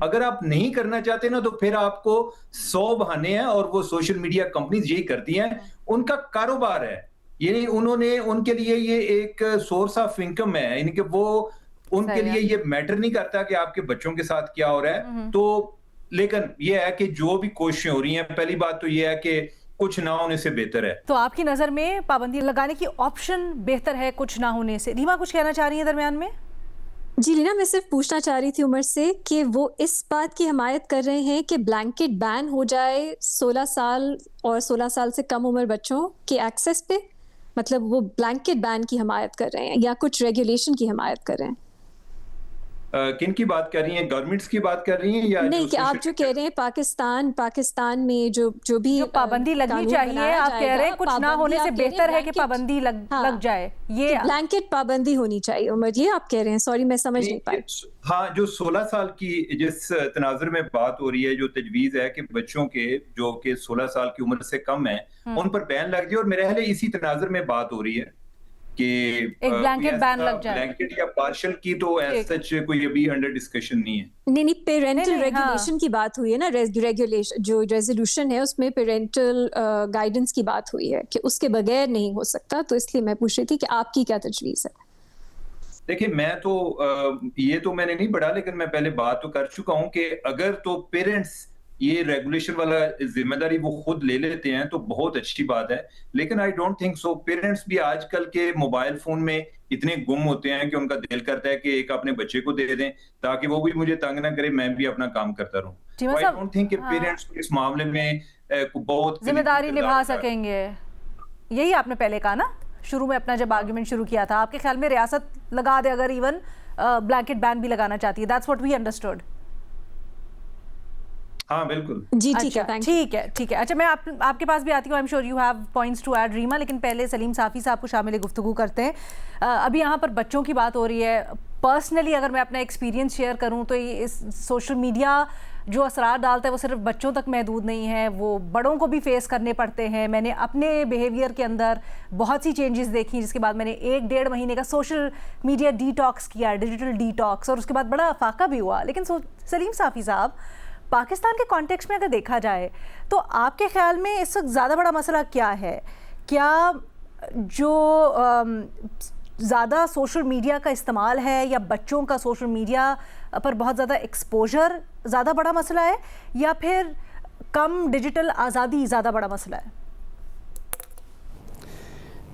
अगर आप नहीं करना चाहते ना तो फिर आपको 100 बहाने हैं, और वो सोशल मीडिया कंपनीज यही करती हैं, उनका कारोबार है ये। उन्होंने उनके लिए ये एक सोर्स ऑफ इनकम है इनके, वो उनके लिए ये मैटर नहीं करता कि आपके बच्चों के साथ क्या हो रहा है। तो लेकिन ये है कि जो भी कोशिशें हो रही हैं, पहली बात तो ये है कि कुछ ना होने से बेहतर है। तो आपकी नजर में पाबंदी लगाने की ऑप्शन बेहतर है कुछ ना होने से। रीमा कुछ कहना चाह रही है दरमियान में? जी लीना, मैं सिर्फ पूछना चाह रही थी उमर से कि वो इस बात की हमायत कर रहे हैं कि ब्लैंकेट बैन हो जाए 16 साल और 16 साल से कम उम्र बच्चों के एक्सेस पे, मतलब वो ब्लैंकेट बैन की हमायत कर रहे हैं या कुछ रेगुलेशन की हमायत कर रहे हैं? किन की बात कर रही हैं? गवर्नमेंट्स की बात कर रही हैं या नहीं, कि आप जो कह रहे हैं पाकिस्तान में जो भी पाबंदी लगनी चाहिए, आप कह रहे हैं कुछ ना होने से बेहतर है कि पाबंदी लग जाए, ये ब्लैंकेट पाबंदी होनी चाहिए उमर, ये आप कह रहे हैं? सॉरी मैं समझ नहीं पाई। हाँ, जो 16 साल की जिस तनाजुर में बात हो रही है, जो तजवीज है कि बच्चों के जो कि 16 साल की उम्र से कम है उन पर बैन लग जाए, और मेरे ख्याल इसी तनाजुर में बात हो रही है कि एक ब्लैंकेट बैन लग जाए। ब्लैंकेट या पार्शियल की तो सच कोई अभी अंडर डिस्कशन नहीं है। नहीं, पेरेंटल रेगुलेशन की बात हुई है ना, रेगुलेशन जो रेजोल्यूशन है उसमें पेरेंटल गाइडेंस की बात हुई है कि उसके बगैर नहीं हो सकता, तो इसलिए मैं पूछ रही थी कि आपकी क्या तजवीज़ है? देखिए, मैं तो ये तो मैंने नहीं पढ़ा, लेकिन मैं पहले बात तो कर चुका हूं कि अगर तो पेरेंट्स ये रेगुलेशन वाला जिम्मेदारी वो खुद ले लेते हैं तो बहुत अच्छी बात है, लेकिन I don't think so. Parents भी आजकल के मोबाइल फोन में इतने गुम होते हैं कि उनका दिल करता है कि एक अपने बच्चे को दे दें ताकि वो भी मुझे तंग ना करे, मैं भी अपना काम करता रहूं। आई डोंट थिंक कि पेरेंट्स इस मामले में बहुत जिम्मेदारी निभा सकेंगे। यही आपने पहले कहा ना शुरू में, अपना जब आर्गुमेंट शुरू किया था, आपके ख्याल में रियासत लगा दे अगर इवन ब्लैंकेट बैन भी लगाना चाहती है? That's what we understood. हाँ बिल्कुल जी, ठीक है, ठीक है। अच्छा, मैं आपके पास भी आती हूँ। I am sure you have points to add Reema, लेकिन पहले सलीम साफ़ी साहब को शामिल गुफ्तगू करते हैं। अभी यहाँ पर बच्चों की बात हो रही है। पर्सनली अगर मैं अपना एक्सपीरियंस शेयर करूँ तो इस सोशल मीडिया जो असरार डालता है वो सिर्फ बच्चों तक महदूद नहीं है, वो बड़ों को भी फेस करने पड़ते हैं। मैंने अपने बिहेवियर के अंदर बहुत सी चेंजेस देखी, जिसके बाद मैंने 1-1.5 महीने का सोशल मीडिया डिटॉक्स किया, डिजिटल डिटॉक्स, और उसके बाद बड़ा फाका भी हुआ। लेकिन सलीम साफ़ी साहब, पाकिस्तान के कॉन्टेक्स्ट में अगर देखा जाए तो आपके ख्याल में इस वक्त ज़्यादा बड़ा मसला क्या है? क्या जो ज़्यादा सोशल मीडिया का इस्तेमाल है या बच्चों का सोशल मीडिया पर बहुत ज़्यादा एक्सपोजर ज़्यादा बड़ा मसला है, या फिर कम डिजिटल आज़ादी ज़्यादा बड़ा मसला है?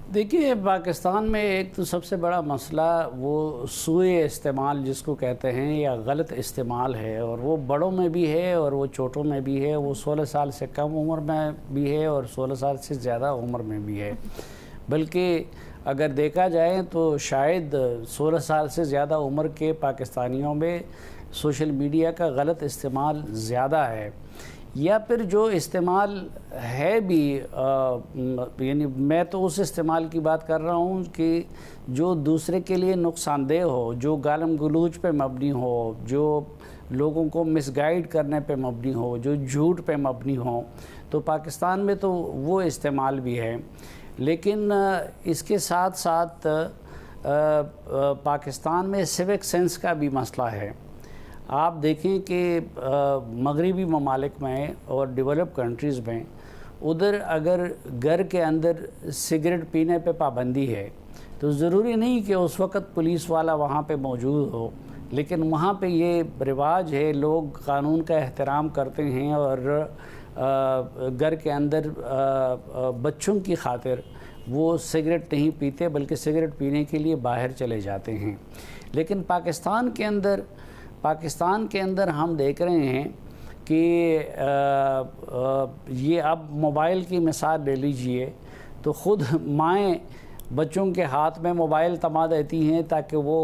देखिए, पाकिस्तान में एक तो सबसे बड़ा मसला वो सूए इस्तेमाल जिसको कहते हैं या गलत इस्तेमाल है, और वो बड़ों में भी है और वो छोटों में भी है, वो 16 साल से कम उम्र में भी है और 16 साल से ज़्यादा उम्र में भी है। बल्कि अगर देखा जाए तो शायद 16 साल से ज़्यादा उम्र के पाकिस्तानियों में सोशल मीडिया का गलत इस्तेमाल ज़्यादा है, या फिर जो इस्तेमाल है भी यानी मैं तो उस इस्तेमाल की बात कर रहा हूँ कि जो दूसरे के लिए नुकसानदेह हो, जो गालम गलूज पे मबनी हो, जो लोगों को मिसगाइड करने पे मबनी हो, जो झूठ पे मबनी हो, तो पाकिस्तान में तो वो इस्तेमाल भी है। लेकिन इसके साथ साथ पाकिस्तान में सिविक सेंस का भी मसला है। आप देखें कि मगरिबी ममालिक में और डेवलप कंट्रीज़ में उधर अगर घर के अंदर सिगरेट पीने पे पाबंदी है तो ज़रूरी नहीं कि उस वक़्त पुलिस वाला वहाँ पे मौजूद हो, लेकिन वहाँ पे ये रिवाज है, लोग कानून का एहतराम करते हैं और घर के अंदर बच्चों की खातिर वो सिगरेट नहीं पीते बल्कि सिगरेट पीने के लिए बाहर चले जाते हैं। लेकिन पाकिस्तान के अंदर हम देख रहे हैं कि ये अब मोबाइल की मिसाल ले लीजिए तो ख़ुद माएँ बच्चों के हाथ में मोबाइल थमा देती हैं ताकि वो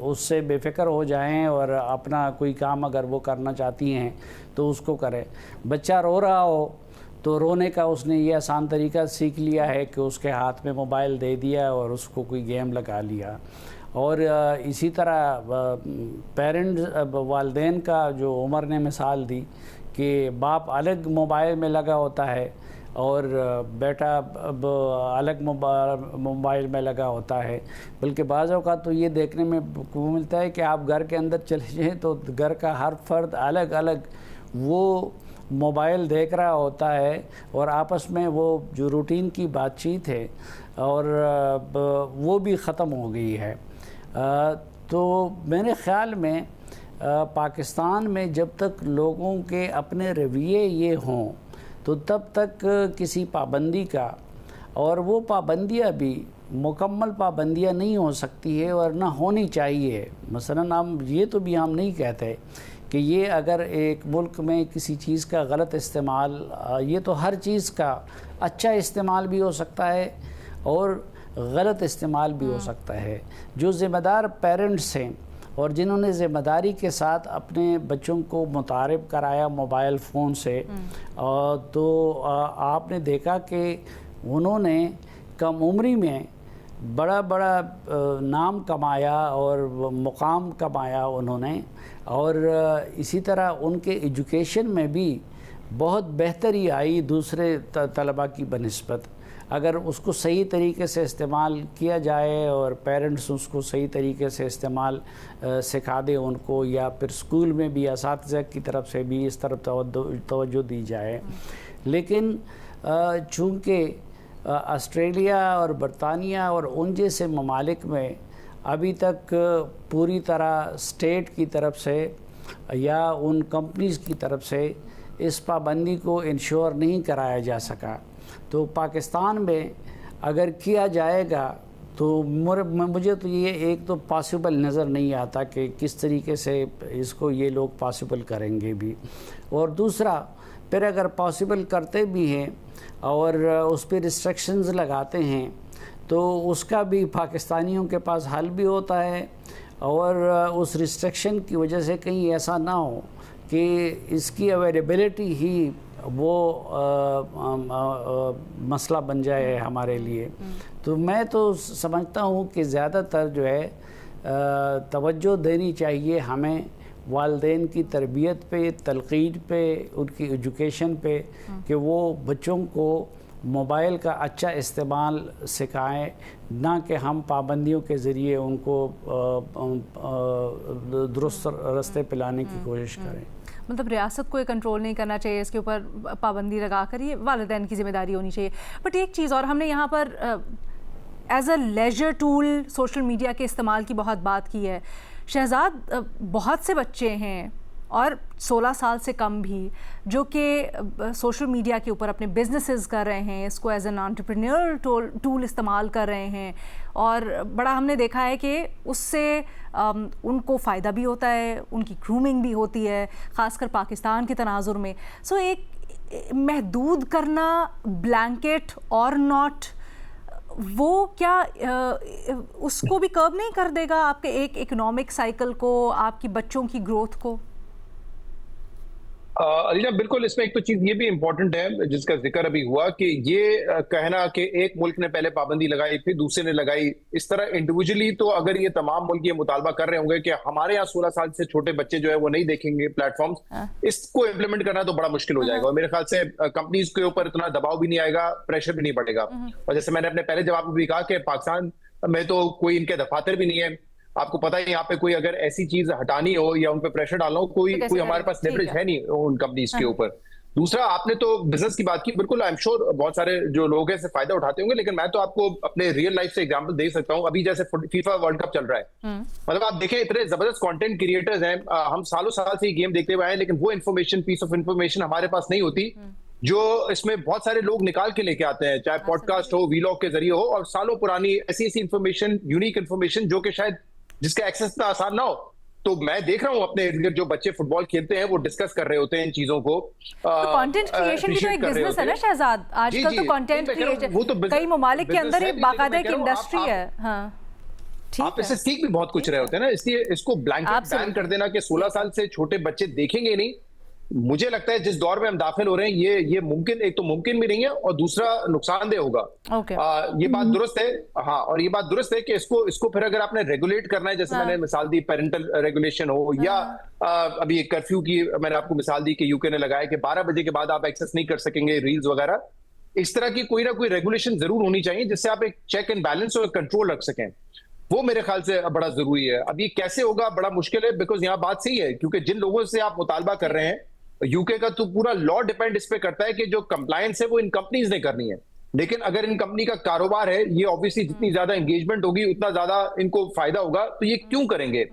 उससे बेफिक्र हो जाएं और अपना कोई काम अगर वो करना चाहती हैं तो उसको करें। बच्चा रो रहा हो तो रोने का उसने ये आसान तरीका सीख लिया है कि उसके हाथ में मोबाइल दे दिया और उसको कोई गेम लगा लिया। और इसी तरह पेरेंट्स वालिदैन का जो उमर ने मिसाल दी कि बाप अलग मोबाइल में लगा होता है और बेटा अलग मोबाइल में लगा होता है। बल्कि बाज़ औक़ात तो ये देखने में मिलता है कि आप घर के अंदर चले जाएँ तो घर का हर फर्द अलग अलग वो मोबाइल देख रहा होता है और आपस में वो जो रूटीन की बातचीत है और वो भी ख़त्म हो गई है। तो मेरे ख़्याल में पाकिस्तान में जब तक लोगों के अपने रवैये ये हों तो तब तक किसी पाबंदी का, और वो पाबंदियाँ भी मुकम्मल पाबंदियाँ नहीं हो सकती है और ना होनी चाहिए। मसलन हम ये तो भी हम नहीं कहते कि ये अगर एक मुल्क में किसी चीज़ का गलत इस्तेमाल, ये तो हर चीज़ का अच्छा इस्तेमाल भी हो सकता है और गलत इस्तेमाल भी हो सकता है। जो ज़िम्मेदार पेरेंट्स हैं और जिन्होंने ज़िम्मेदारी के साथ अपने बच्चों को मुतारिफ कराया मोबाइल फ़ोन से, तो आपने देखा कि उन्होंने कम उम्री में बड़ा बड़ा नाम कमाया और मुकाम कमाया उन्होंने, और इसी तरह उनके एजुकेशन में भी बहुत बेहतरी आई दूसरे तलबा की बनिस्बत। अगर उसको सही तरीके से इस्तेमाल किया जाए और पेरेंट्स उसको सही तरीके से इस्तेमाल सिखा दें उनको, या फिर स्कूल में भी असातिज़ा की तरफ से भी इस तरफ तवज्जो दी जाए। लेकिन चूँकि ऑस्ट्रेलिया और बरतानिया और उन जैसे ममालिक में अभी तक पूरी तरह स्टेट की तरफ से या उन कंपनीज़ की तरफ से इस पाबंदी को इंश्योर नहीं कराया जा सका, तो पाकिस्तान में अगर किया जाएगा तो मुझे तो ये एक तो पॉसिबल नज़र नहीं आता कि किस तरीके से इसको ये लोग पॉसिबल करेंगे भी। और दूसरा, फिर अगर पॉसिबल करते भी हैं और उस पर रिस्ट्रिक्शंस लगाते हैं तो उसका भी पाकिस्तानियों के पास हल भी होता है, और उस रिस्ट्रिक्शन की वजह से कहीं ऐसा ना हो कि इसकी अवेलेबिलिटी ही वो मसला बन जाए हमारे लिए। तो मैं तो समझता हूँ कि ज़्यादातर जो है तवज्जो देनी चाहिए हमें वालिदैन की तरबियत पे, तलक़ीन पे, उनकी एजुकेशन पे, कि वो बच्चों को मोबाइल का अच्छा इस्तेमाल सिखाएं, ना कि हम पाबंदियों के ज़रिए उनको दुरुस्त रास्ते पे लाने की कोशिश करें। मतलब रियासत को ये कंट्रोल नहीं करना चाहिए, इसके ऊपर पाबंदी लगाकर, ये वालिदैन की ज़िम्मेदारी होनी चाहिए। बट एक चीज़ और, हमने यहाँ पर as a leisure tool social media के इस्तेमाल की बहुत बात की है। शहजाद, बहुत से बच्चे हैं और 16 साल से कम भी जो कि सोशल मीडिया के ऊपर अपने बिजनेसेस कर रहे हैं, इसको एज एन एंटरप्रेन्योर टूल इस्तेमाल कर रहे हैं, और बड़ा हमने देखा है कि उससे उनको फ़ायदा भी होता है, उनकी ग्रूमिंग भी होती है, ख़ासकर पाकिस्तान के तनाजुर में। सो एक महदूद करना, ब्लैंकेट और नॉट, वो क्या उसको भी कर्ब नहीं कर देगा आपके एक इकोनॉमिक साइकिल को, आपकी बच्चों की ग्रोथ को? अलीना, बिल्कुल। इसमें एक तो चीज ये भी इम्पोर्टेंट है जिसका जिक्र अभी हुआ कि ये कहना कि एक मुल्क ने पहले पाबंदी लगाई फिर दूसरे ने लगाई, इस तरह इंडिविजुअली तो अगर ये तमाम मुल्क ये मुतालबा कर रहे होंगे कि हमारे यहाँ 16 साल से छोटे बच्चे जो है वो नहीं देखेंगे प्लेटफॉर्म्स, इसको इम्प्लीमेंट करना तो बड़ा मुश्किल हो जाएगा। और मेरे ख्याल से कंपनीज के ऊपर इतना दबाव भी नहीं आएगा, प्रेशर भी नहीं बढ़ेगा। और जैसे मैंने अपने पहले जवाब में भी कहा कि पाकिस्तान में तो कोई इनके दफातर भी नहीं है। आपको पता है यहाँ पे कोई अगर ऐसी चीज हटानी हो या उन पे प्रेशर डालना हो, कोई हमारे पास लेवरेज है नहीं उन कंपनीज के ऊपर। दूसरा, आपने तो बिजनेस की बात की, बिल्कुल आई एम श्योर बहुत सारे जो लोग हैं इससे फायदा उठाते होंगे, लेकिन मैं तो आपको अपने रियल लाइफ से एग्जांपल दे सकता हूँ। अभी जैसे फीफा वर्ल्ड कप चल रहा है, मतलब आप देखें इतने जबरदस्त कंटेंट क्रिएटर्स हैं, हम सालों साल से ये गेम देखते हुए आए, लेकिन वो इन्फॉर्मेशन, पीस ऑफ इन्फॉर्मेशन हमारे पास नहीं होती जो इसमें बहुत सारे लोग निकाल के लेके आते हैं, चाहे पॉडकास्ट हो, वीलॉग के जरिए हो, और सालों पुरानी ऐसी इन्फॉर्मेशन, यूनिक इन्फॉर्मेशन जो कि शायद जिसका एक्सेस इतना आसान ना हो, तो मैं देख रहा हूँ अपने इर्द गिर्द जो बच्चे फुटबॉल खेलते हैं वो डिस्कस कर रहे होते हैं इन चीजों को। कंटेंट क्रिएशन भी तो एक बिजनेस है ना शहजाद, आजकल तो कंटेंट क्रिएशन कई ममालिक के अंदर एक बाकायदा एक इंडस्ट्री है। हाँ, आप इससे सीख भी बहुत कुछ रहे होते हैं ना, इसलिए इसको ब्लैंकेट बैन कर देना कि 16 साल से छोटे बच्चे देखेंगे नहीं, मुझे लगता है जिस दौर में हम दाखिल हो रहे हैं ये मुमकिन, एक तो मुमकिन भी नहीं है और दूसरा नुकसानदेह होगा। ये बात दुरुस्त है। हाँ, और ये बात दुरुस्त है कि इसको फिर अगर आपने रेगुलेट करना है, जैसे मैंने मिसाल दी पेरेंटल रेगुलेशन हो, या अभी कर्फ्यू की मैंने आपको मिसाल दी कि यूके ने लगाया कि 12 बजे के बाद आप एक्सेस नहीं कर सकेंगे रील्स वगैरह। इस तरह की कोई ना कोई रेगुलेशन जरूर होनी चाहिए जिससे आप एक चेक एंड बैलेंस और कंट्रोल रख सकें। वो मेरे ख्याल से बड़ा जरूरी है। अब ये कैसे होगा बड़ा मुश्किल है, बिकॉज यहाँ बात सही है, क्योंकि जिन लोगों से आप मुतालबा कर रहे हैं, यूके का तो पूरा लॉ डिपेंड इस पे करता है कि जो कंप्लायंस है वो इन कंपनीज ने करनी है। लेकिन अगर इन कंपनी का कारोबार है, ये ऑब्वियसली जितनी ज्यादा एंगेजमेंट होगी उतना ज्यादा इनको फायदा होगा, तो ये क्यों करेंगे।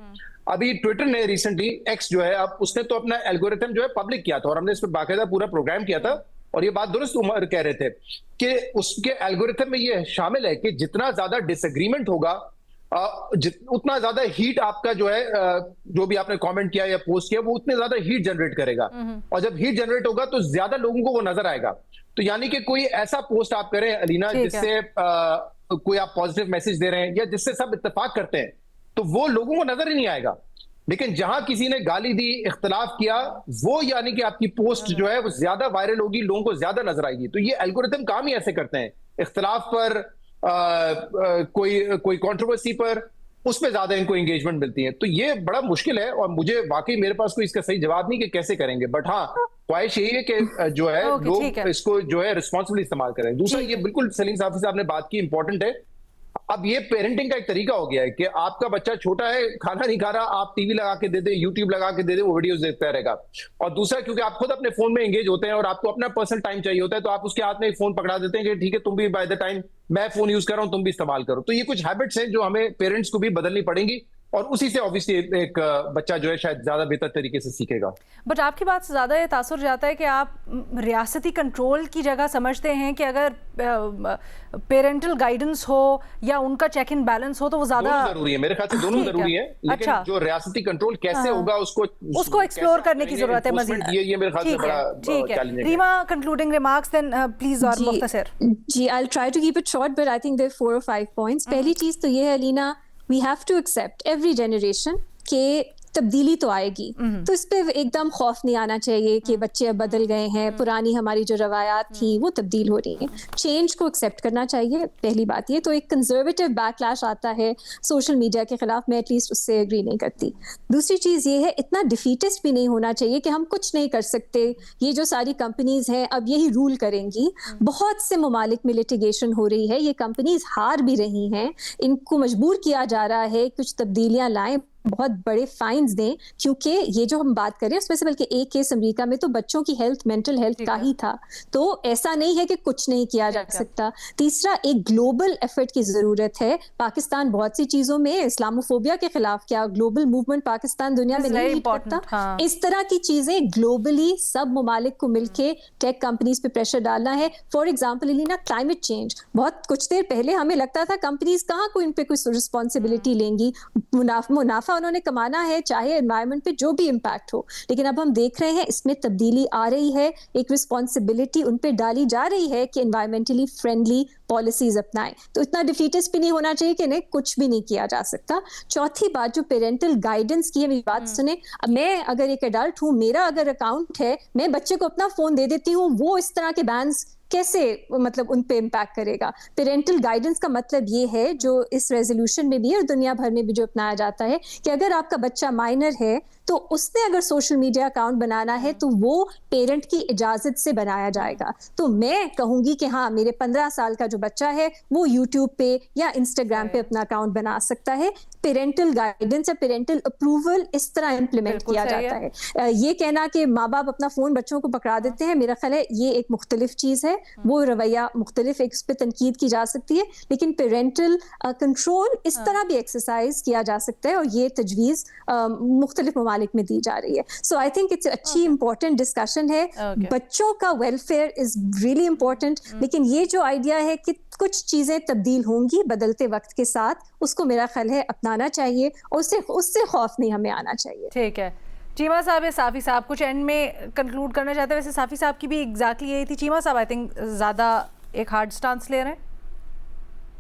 अभी ट्विटर ने रिसेंटली, एक्स जो है, अब उसने तो अपना एल्गोरिथम जो है पब्लिक किया था और हमने इस पर बाकायदा पूरा प्रोग्राम किया था, और ये बात दुरुस्त उमर कह रहे थे कि उसके एल्गोरिथम में ये शामिल है कि जितना ज्यादा डिसएग्रीमेंट होगा उतना ज्यादा हीट आपका जो है, जो भी आपने कमेंट किया या पोस्ट किया, वो उतने ज्यादा हीट जनरेट करेगा, और जब हीट जनरेट होगा तो ज्यादा लोगों को वो नजर आएगा। तो यानी कि कोई ऐसा पोस्ट आप करें अलीना जिससे कोई आप पॉजिटिव मैसेज दे रहे हैं या जिससे सब इत्तेफाक करते हैं, तो वो लोगों को नजर ही नहीं आएगा। लेकिन जहां किसी ने गाली दी, इख्तलाफ किया, वो यानी कि आपकी पोस्ट जो है वो ज्यादा वायरल होगी, लोगों को ज्यादा नजर आएगी। तो ये एल्गोरिथम काम ही ऐसे करते हैं, इख्तलाफ पर, कोई कंट्रोवर्सी पर, उसमें ज्यादा इनको एंगेजमेंट मिलती है। तो ये बड़ा मुश्किल है और मुझे वाकई मेरे पास कोई इसका सही जवाब नहीं कि कैसे करेंगे, बट हाँ ख्वाहिश यही है कि जो है लोग इसको जो है रिस्पॉन्सिबली इस्तेमाल करें। दूसरा, ये बिल्कुल सलीम साफी साहब ने बात की, इंपॉर्टेंट है। अब ये पेरेंटिंग का एक तरीका हो गया है कि आपका बच्चा छोटा है, खाना नहीं खा रहा, आप टीवी लगा के दे दे, यूट्यूब लगा के दे दे, वो वीडियोस देखता रहेगा। और दूसरा, क्योंकि आप खुद अपने फोन में एंगेज होते हैं और आपको अपना पर्सनल टाइम चाहिए होता है, तो आप उसके हाथ में एक फोन पकड़ा देते हैं कि ठीक है तुम भी बाय द टाइम मैं फोन यूज कर रहा हूं तुम भी इस्तेमाल करो। तो ये कुछ हैबिट्स हैं जो हमें पेरेंट्स को भी बदलनी पड़ेंगी, और उसी से ऑब्वियसली एक बच्चा जो है शायद ज्यादा बेहतर तरीके से सीखेगा। बट आपकी बात से ज्यादा ये तासुर जाता है कि आप रियासती कंट्रोल की जगह समझते हैं कि अगर पेरेंटल गाइडेंस हो या उनका चेक इन बैलेंस हो तो वो ज्यादा जरूरी है। मेरे ख्याल से दोनों जरूरी है, लेकिन जो रियासती कंट्रोल कैसे होगा उसको एक्सप्लोर करने की जरूरत है मजीद। ये मेरे ख्याल से बड़ा चैलेंज है। Reema, concluding remarks then please. और मुख्तसर जी, I will try to keep it short, but I think there 4 or 5 points. पहली चीज तो ये है Alina, we have to accept every generation के तब्दीली तो आएगी, तो इस पे एकदम खौफ नहीं आना चाहिए कि बच्चे अब बदल गए हैं, पुरानी हमारी जो रवायात थी वो तब्दील हो रही हैं। चेंज को एक्सेप्ट करना चाहिए, पहली बात ये। तो एक कंजर्वेटिव बैकलैश आता है सोशल मीडिया के खिलाफ, मैं एटलीस्ट उससे एग्री नहीं करती। दूसरी चीज़ ये है, इतना डिफीटिस्ट भी नहीं होना चाहिए कि हम कुछ नहीं कर सकते, ये जो सारी कंपनीज हैं अब यही रूल करेंगी। बहुत से ममालिक में लिटिगेशन हो रही है, ये कंपनीज हार भी रही हैं, इनको मजबूर किया जा रहा है कुछ तब्दीलियां लाएं, बहुत बड़े फाइन्स दें, क्योंकि ये जो हम बात कर रहे हैं उसमें से बल्कि एक केस अमेरिका में तो बच्चों की हेल्थ, मेंटल हेल्थ का ही था। तो ऐसा नहीं है कि कुछ नहीं किया जा सकता। तीसरा, एक ग्लोबल एफर्ट की जरूरत है। पाकिस्तान बहुत सी चीजों में, इस्लामोफोबिया के खिलाफ क्या ग्लोबल मूवमेंट पाकिस्तान दुनिया में नहीं लीड करता। इस तरह की चीजें ग्लोबली सब ममालिक को मिलके टेक कंपनीज पे प्रेशर डालना है। For example Ileana, climate change, बहुत कुछ देर पहले हमें लगता था कंपनीज कहाँ को इन पे कोई रिस्पॉन्सिबिलिटी लेंगी, मुनाफा उन्होंने कमाना है चाहे एनवायरनमेंट पे जो भी इम्पैक्ट हो। लेकिन अब हम देख रहे हैं इसमें तब्दीली आ रही है, एक रिस्पॉन्सिबिलिटी उन पे डाली जा रही है कि एनवायरमेंटली फ्रेंडली पॉलिसीज अपनाएं। तो इतना डिफीटिस्ट भी नहीं होना चाहिए कि नहीं कुछ भी नहीं किया जा सकता। चौथी बात, जो पेरेंटल गाइडेंस की है, मेरी बात सुने। मैं अगर एक एडल्ट हूँ, मेरा अगर अकाउंट है, मैं बच्चे को अपना फोन दे देती हूँ, वो इस तरह के बैन्स कैसे मतलब उन पे इम्पैक्ट करेगा। पेरेंटल गाइडेंस का मतलब ये है, जो इस रेजोल्यूशन में भी है और दुनिया भर में भी जो अपनाया जाता है, कि अगर आपका बच्चा माइनर है तो उसने अगर सोशल मीडिया अकाउंट बनाना है तो वो पेरेंट की इजाजत से बनाया जाएगा। तो मैं कहूंगी कि हाँ, मेरे 15 साल का जो बच्चा है वो यूट्यूब पे या इंस्टाग्राम पे अपना अकाउंट बना सकता है। पेरेंटल गाइडेंस या पेरेंटल अप्रूवल इस तरह इम्प्लीमेंट किया जाता है। ये कहना कि माँ बाप अपना फोन बच्चों को पकड़ा देते हैं, मेरा ख्याल है ये एक मुख्तलिफ चीज है, वो रवैया मुख्तलिफ, एक उस पर तनकीद की जा सकती है, लेकिन पेरेंटल कंट्रोल इस तरह भी एक्सरसाइज किया जा सकता है, और ये तजवीज मुख्तलिफ ममालिक में दी जा रही है। सो आई थिंक इट्स अच्छी इंपॉर्टेंट डिस्कशन है। बच्चों का वेलफेयर इज रियली इंपॉर्टेंट, लेकिन ये जो आइडिया है कि कि कुछ चीज़ें तब्दील होंगी बदलते वक्त के साथ, उसको मेरा ख्याल है अपनाना चाहिए और उससे खौफ नहीं हमें आना चाहिए। ठीक है। चीमा साहब या साफ़ी साहब कुछ एंड में कंक्लूड करना चाहते हैं? वैसे साफ़ी साहब की भी एग्जैक्टली यही थी। चीमा साहब आई थिंक ज़्यादा एक हार्ड स्टांस ले रहे हैं।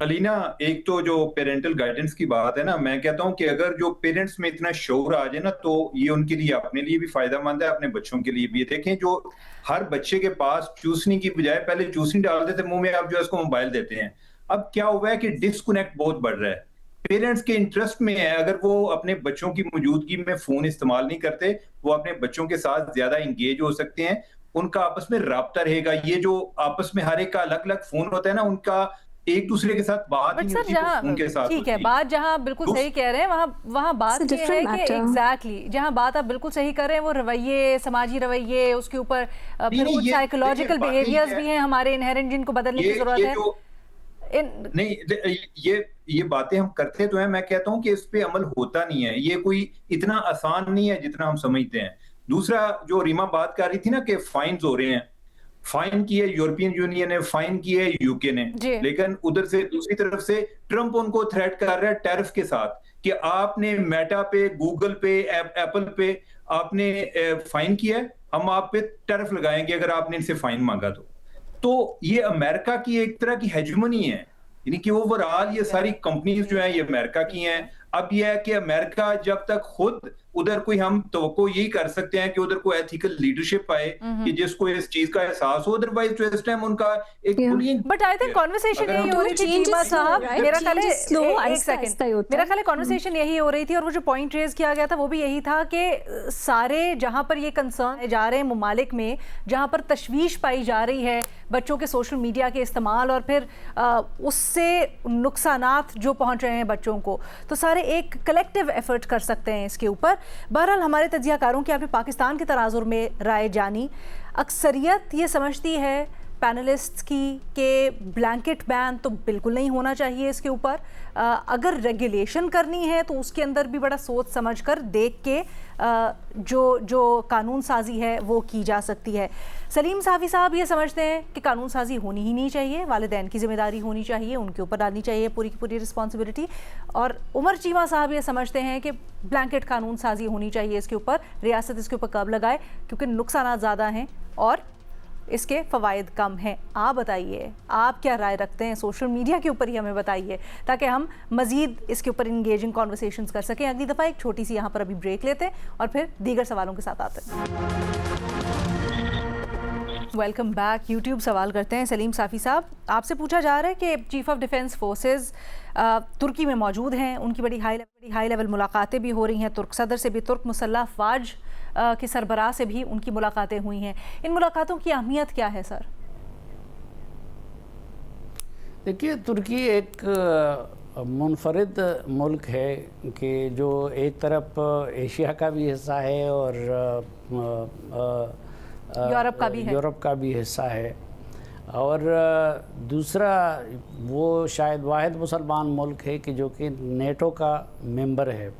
अलीना, एक तो जो पेरेंटल गाइडेंस की बात है ना, मैं कहता हूं कि अगर जो पेरेंट्स में इतना शौर आ जाए ना, तो ये उनके लिए, अपने लिए भी फायदेमंद है, अपने बच्चों के लिए भी। देखें, जो हर बच्चे के पास चूसनी की बजाय पहले चूसनी डालते थे मुंह में, अब जो है उसको मोबाइल देते हैं। अब क्या हुआ है कि डिस्कनेक्ट बहुत बढ़ रहा है। पेरेंट्स के इंटरेस्ट में है, अगर वो अपने बच्चों की मौजूदगी में फोन इस्तेमाल नहीं करते, वो अपने बच्चों के साथ ज्यादा इंगेज हो सकते हैं, उनका आपस में राब्ता रहेगा। ये जो आपस में हर एक का अलग अलग फोन होता है ना, उनका एक दूसरे के साथ बात बट नहीं सर होती, जहाँ उनके साथ ठीक है, होती। बात जहाँ बिल्कुल सही कह रहे हैं, वहाँ बात ये है कि एग्जैक्टली जहाँ बात आप बिल्कुल सही कर रहे हैं, वो रवैये, समाजी रवैये, उसके ऊपर फिर कुछ साइकोलॉजिकल बिहेवियर्स भी हैं हमारे इनहेरेंट, जिनको बदलने की जरूरत है। नहीं, ये बातें हम करते तो हैं, मैं कहता हूं कि इस पे अमल होता नहीं है। ये कोई इतना आसान नहीं है जितना हम समझते हैं। दूसरा, जो रीमा बात कर रही थी ना कि फाइन्स हो रहे हैं, फाइन की है यूरोपियन यूनियन ने, फाइन की है यूके ने, लेकिन उधर से दूसरी तरफ से ट्रंप उनको थ्रेट कर रहा है टैरिफ के साथ कि आपने मेटा पे, गूगल पे, एप्पल पे आपने फाइन किया है, हम आप पे टैरिफ लगाएंगे अगर आपने इनसे फाइन मांगा तो ये अमेरिका की एक तरह की हेजमनी है, यानी कि ओवरऑल ये सारी कंपनीज जो हैं ये अमेरिका की हैं। अब यह है कि अमेरिका जब तक खुद उधर कोई, हम तो यही कर सकते हैं कि उधर कोई एथिकल लीडरशिप आए कि जिसको इस चीज का एहसास हो, अदरवाइज तो इस टाइम उनका एक bullying. But I think conversation यही हो रही थी चीमा साहब, मेरा ख्याल है एक सेकंड, मेरा ख्याल है कॉन्वर्सेशन यही हो रही थी, और वो जो पॉइंट रेज किया गया था वो भी यही था कि सारे जहां पर ये कंसर्न जा रहे हैं ममालिक में, जहां पर तशवीश पाई जा रही है बच्चों के सोशल मीडिया के इस्तेमाल और फिर उससे नुकसानात जो पहुंच रहे हैं बच्चों को, तो सारे एक कलेक्टिव एफर्ट कर सकते हैं इसके ऊपर। बहरहाल हमारे तज्जियाकारों की आपने पाकिस्तान के तनाजुर में राय जानी। अक्सरियत ये समझती है पैनलिस्ट्स की कि ब्लैंकेट बैन तो बिल्कुल नहीं होना चाहिए इसके ऊपर, अगर रेगुलेशन करनी है तो उसके अंदर भी बड़ा सोच समझ कर देख के जो कानून साजी है वो की जा सकती है। सलीम साफ़ी साहब ये समझते हैं कि कानून साजी होनी ही नहीं चाहिए, वालिदैन की जिम्मेदारी होनी चाहिए, उनके ऊपर डालनी चाहिए पूरी की पूरी रिस्पॉन्सिबिलिटी। और उमर चीमा साहब ये समझते हैं कि ब्लैंकेट कानून साजी होनी चाहिए इसके ऊपर, रियासत इसके ऊपर कब लगाए क्योंकि नुकसान ज़्यादा हैं और इसके फ़वाइद कम हैं। आप बताइए, आप क्या राय रखते हैं? सोशल मीडिया के ऊपर ही हमें बताइए ताकि हम मज़ीद इसके ऊपर इंगेजिंग कॉन्वर्सेशंस कर सकें। अगली दफ़ा एक छोटी सी यहाँ पर अभी ब्रेक लेते हैं और फिर दीगर सवालों के साथ आते हैं। Welcome back. यूट्यूब सवाल करते हैं सलीम साफ़ी साहब, आपसे पूछा जा रहा है कि चीफ ऑफ डिफेंस फोर्सेस तुर्की में मौजूद हैं, उनकी बड़ी हाई लेवल मुलाकातें भी हो रही हैं, तुर्क सदर से भी, तुर्क मुसल्लह अफ़वाज के सरबराह से भी उनकी मुलाकातें हुई हैं। इन मुलाकातों की अहमियत क्या है सर? देखिए, तुर्की एक मुनफरिद मुल्क है कि जो एक तरफ एशिया का भी हिस्सा है और यूरोप का भी हिस्सा है, और दूसरा वो शायद वाहिद मुसलमान मुल्क है कि जो कि नेटो का मेंबर है,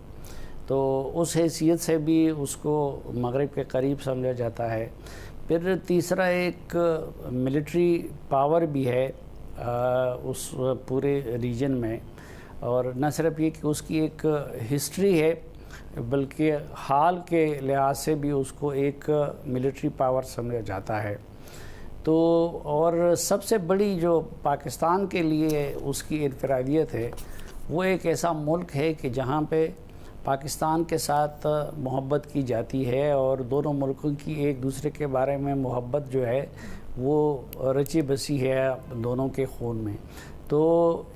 तो उस हैसियत से भी उसको मगरिब के करीब समझा जाता है। फिर तीसरा एक मिलिट्री पावर भी है उस पूरे रीजन में, और न सिर्फ ये कि उसकी एक हिस्ट्री है बल्कि हाल के लिहाज से भी उसको एक मिलिट्री पावर समझा जाता है। तो और सबसे बड़ी जो पाकिस्तान के लिए उसकी इनफरादियत है, वो एक ऐसा मुल्क है कि जहाँ पे पाकिस्तान के साथ मोहब्बत की जाती है और दोनों मुल्कों की एक दूसरे के बारे में मोहब्बत जो है वो रची बसी है दोनों के खून में। तो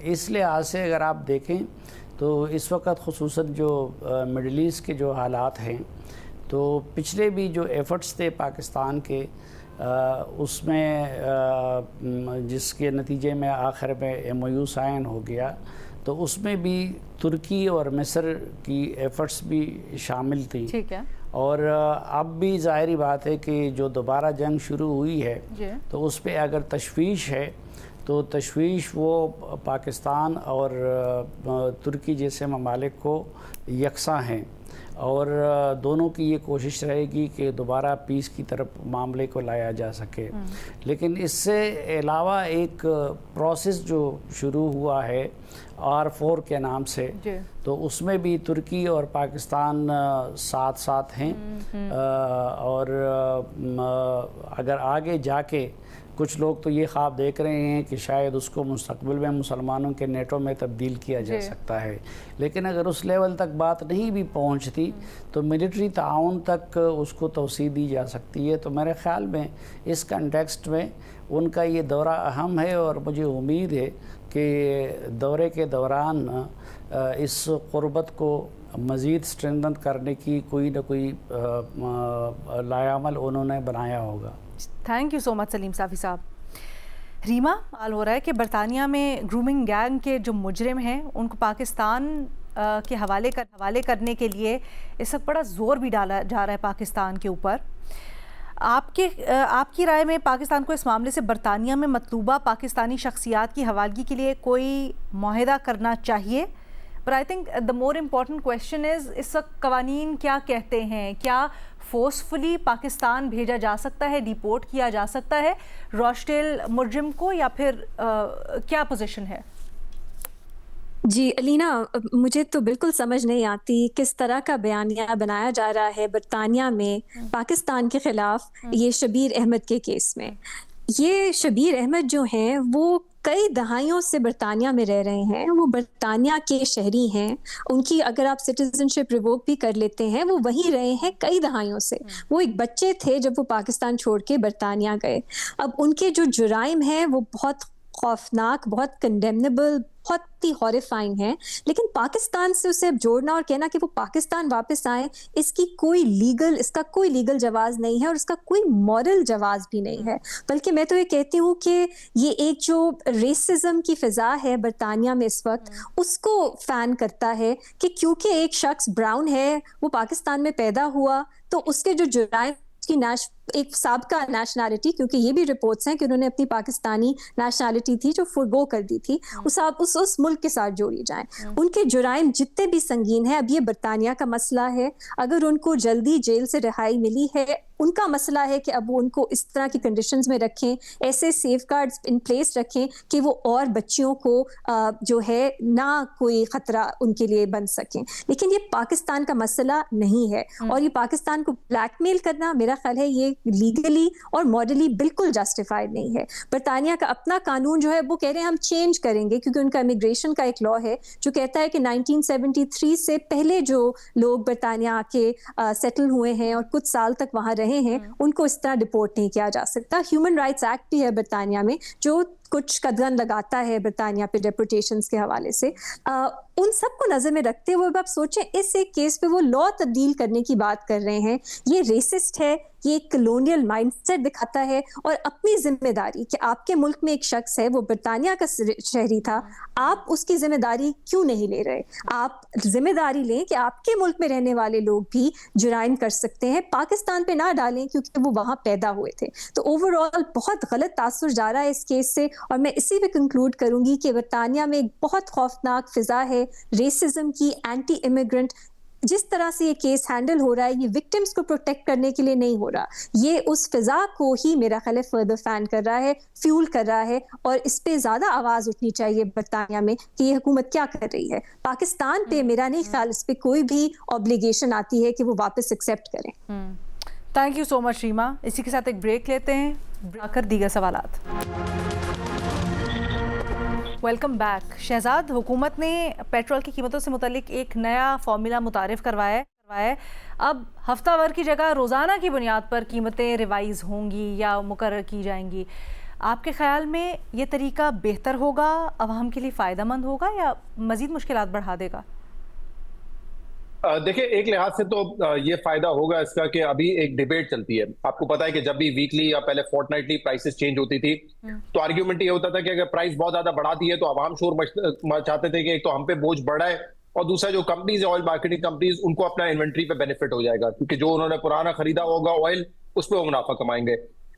इस लिहाज से अगर आप देखें तो इस वक्त ख़ुसूसन जो मिडल ईस्ट के जो हालात हैं, तो पिछले भी जो एफ़र्ट्स थे पाकिस्तान के उसमें जिसके नतीजे में आखिर में MOU साइन हो गया, तो उसमें भी तुर्की और मिस्र की एफ़र्ट्स भी शामिल थी। ठीक है। और अब भी ज़ाहिरी बात है कि जो दोबारा जंग शुरू हुई है तो उस पर अगर तशवीश है तो तशवीश वो पाकिस्तान और तुर्की जैसे ममालिक को यकसा हैं, और दोनों की ये कोशिश रहेगी कि दोबारा पीस की तरफ मामले को लाया जा सके। लेकिन इससे अलावा एक प्रोसेस जो शुरू हुआ है R4 के नाम से, तो उसमें भी तुर्की और पाकिस्तान साथ साथ हैं। और अगर आगे जाके कुछ लोग तो ये ख्वाब देख रहे हैं कि शायद उसको मुस्तकबिल में मुसलमानों के नेटो में तब्दील किया जा सकता है। लेकिन अगर उस लेवल तक बात नहीं भी पहुंचती तो मिलिट्री ताउन तक उसको तवसीह दी जा सकती है। तो मेरे ख़्याल में इस कंटेक्स्ट में उनका ये दौरा अहम है और मुझे उम्मीद है कि दौरे के दौरान इस क़ुर्बत को मज़ीद स्ट्रेंथन करने की कोई ना कोई लायामल उन्होंने बनाया होगा। Thank you so much Salim Safi साहब। रीमा, माल हो रहा है कि बरतानिया में ग्रूमिंग गैंग के जो मुजरिम हैं उनको पाकिस्तान के हवाले करने के लिए इस वक्त बड़ा ज़ोर भी डाला जा रहा है पाकिस्तान के ऊपर। आपकी राय में पाकिस्तान को इस मामले से बरतानिया में मतलूबा पाकिस्तानी शख्सियात की हवालगी के लिए कोई मुआहदा करना चाहिए? पर I think the more important question is इस वक्त कवानीन क्या कहते हैं? क्या फोर्सफुली पाकिस्तान भेजा जा सकता है, डिपोर्ट किया जा सकता है रोस्टेल मुजरिम को, या फिर क्या पोजीशन है? जी अलीना, मुझे तो बिल्कुल समझ नहीं आती किस तरह का बयानिया बनाया जा रहा है बरतानिया में पाकिस्तान के खिलाफ ये शबीर अहमद के केस में। ये शबीर अहमद जो हैं वो कई दहाइयों से बरतानिया में रह रहे हैं, वो बरतानिया के शहरी हैं। उनकी अगर आप सिटीजनशिप रिवोक भी कर लेते हैं, वो वहीं रहे हैं कई दहाइयों से। वो एक बच्चे थे जब वो पाकिस्तान छोड़ के बरतानिया गए। अब उनके जो जुराइम हैं वो बहुत खौफनाक, बहुत कंडेमनेबल, बहुत ही हॉरिफाइंग है। लेकिन पाकिस्तान से उसे अब जोड़ना और कहना कि वो पाकिस्तान वापस आए, इसका कोई लीगल जवाज नहीं है और इसका कोई मॉरल जवाज भी नहीं है। बल्कि मैं तो ये कहती हूँ कि ये एक जो रेसिज्म की फिजा है बरतानिया में इस वक्त, उसको फैन करता है कि क्योंकि एक शख्स ब्राउन है, वो पाकिस्तान में पैदा हुआ, तो उसके जो जुराइम की एक साबका नेशनैलिटी, क्योंकि ये भी रिपोर्ट्स हैं कि उन्होंने अपनी पाकिस्तानी नेशनैलिटी थी जो फुरगो कर दी थी, उस मुल्क के साथ जोड़ी जाएं। उनके जुराइम जितने भी संगीन हैं, अब ये बरतानिया का मसला है। अगर उनको जल्दी जेल से रिहाई मिली है, उनका मसला है कि अब वो उनको इस तरह की कंडीशंस में रखें, ऐसे सेफगार्ड्स इन प्लेस रखें कि वो और बच्चियों को जो है ना कोई खतरा उनके लिए बन सकें। लेकिन ये पाकिस्तान का मसला नहीं है और ये पाकिस्तान को ब्लैकमेल करना, मेरा ख्याल है ये लीगली और मॉरली बिल्कुल जस्टिफाइड नहीं है। बरतानिया का अपना कानून जो है वो कह रहे हैं हम चेंज करेंगे, क्योंकि उनका इमिग्रेशन का एक लॉ है जो कहता है कि 1973 से पहले जो लोग बरतानिया आके सेटल हुए हैं और कुछ साल तक वहां रहे हैं, उनको इस तरह डिपोर्ट नहीं किया जा सकता। ह्यूमन राइट्स एक्ट भी है बरतानिया में जो कुछ कदम लगाता है बरतानिया पे डेपोटेशंस के हवाले से। उन सबको नजर में रखते हुए आप सोचें, इस एक केस पे वो लॉ तब्दील करने की बात कर रहे हैं। ये रेसिस्ट है, ये कलोनियल माइंडसेट दिखाता है। और अपनी जिम्मेदारी कि आपके मुल्क में एक शख्स है, वो बरतानिया का शहरी था, आप उसकी जिम्मेदारी क्यों नहीं ले रहे? आप जिम्मेदारी लें कि आपके मुल्क में रहने वाले लोग भी जुराइम कर सकते हैं, पाकिस्तान पे ना डालें क्योंकि वो वहां पैदा हुए थे। तो ओवरऑल बहुत गलत तासुर जा रहा है इस केस से। और मैं इसी पे कंक्लूड करूंगी कि बरतानिया में एक बहुत खौफनाक फिजा है रेसिज्म की, एंटी इमिग्रेंट। जिस तरह से ये केस हैंडल हो रहा है, ये विक्टिम्स को प्रोटेक्ट करने के लिए नहीं हो रहा, ये उस फिजा को ही मेरा ख्याल है फर्दर फैन कर रहा है, फ्यूल कर रहा है। और इस पे ज्यादा आवाज उठनी चाहिए बरतानिया में कि ये हुकूमत क्या कर रही है। पाकिस्तान पे मेरा नहीं ख्याल इस पे कोई भी ऑब्लिगेशन आती है कि वो वापस एक्सेप्ट करें। Thank you so much Reema. इसी के साथ एक ब्रेक लेते हैं, आकर दीगर सवालात। Welcome back. शहजाद, हुकूमत ने पेट्रोल की कीमतों से मुतालिक एक नया फार्मूला मुतारिफ करवाया है। अब हफ्तावार की जगह रोज़ाना की बुनियाद पर कीमतें रिवाइज़ होंगी या मुकर्रर की जाएंगी। आपके ख्याल में ये तरीका बेहतर होगा, अवाम के लिए फ़ायदेमंद होगा या मज़ीद मुश्किलात बढ़ा देगा? देखिए, एक लिहाज से तो ये फायदा होगा इसका कि अभी एक डिबेट चलती है। आपको पता है कि जब भी वीकली या पहले फोर्टनाइटली प्राइसेस चेंज होती थी तो आर्ग्यूमेंट ये होता था कि अगर प्राइस बहुत ज्यादा बढ़ा दी है तो आवाम शोर मचाते थे कि एक तो हम पे बोझ बढ़ा है और दूसरा जो कंपनीज है, ऑयल मार्केटिंग कंपनीज, उनको अपना इन्वेंट्री पे बेनिफिट हो जाएगा क्योंकि जो उन्होंने पुराना खरीदा होगा ऑयल, उस पर वो मुनाफा कमाएंगे।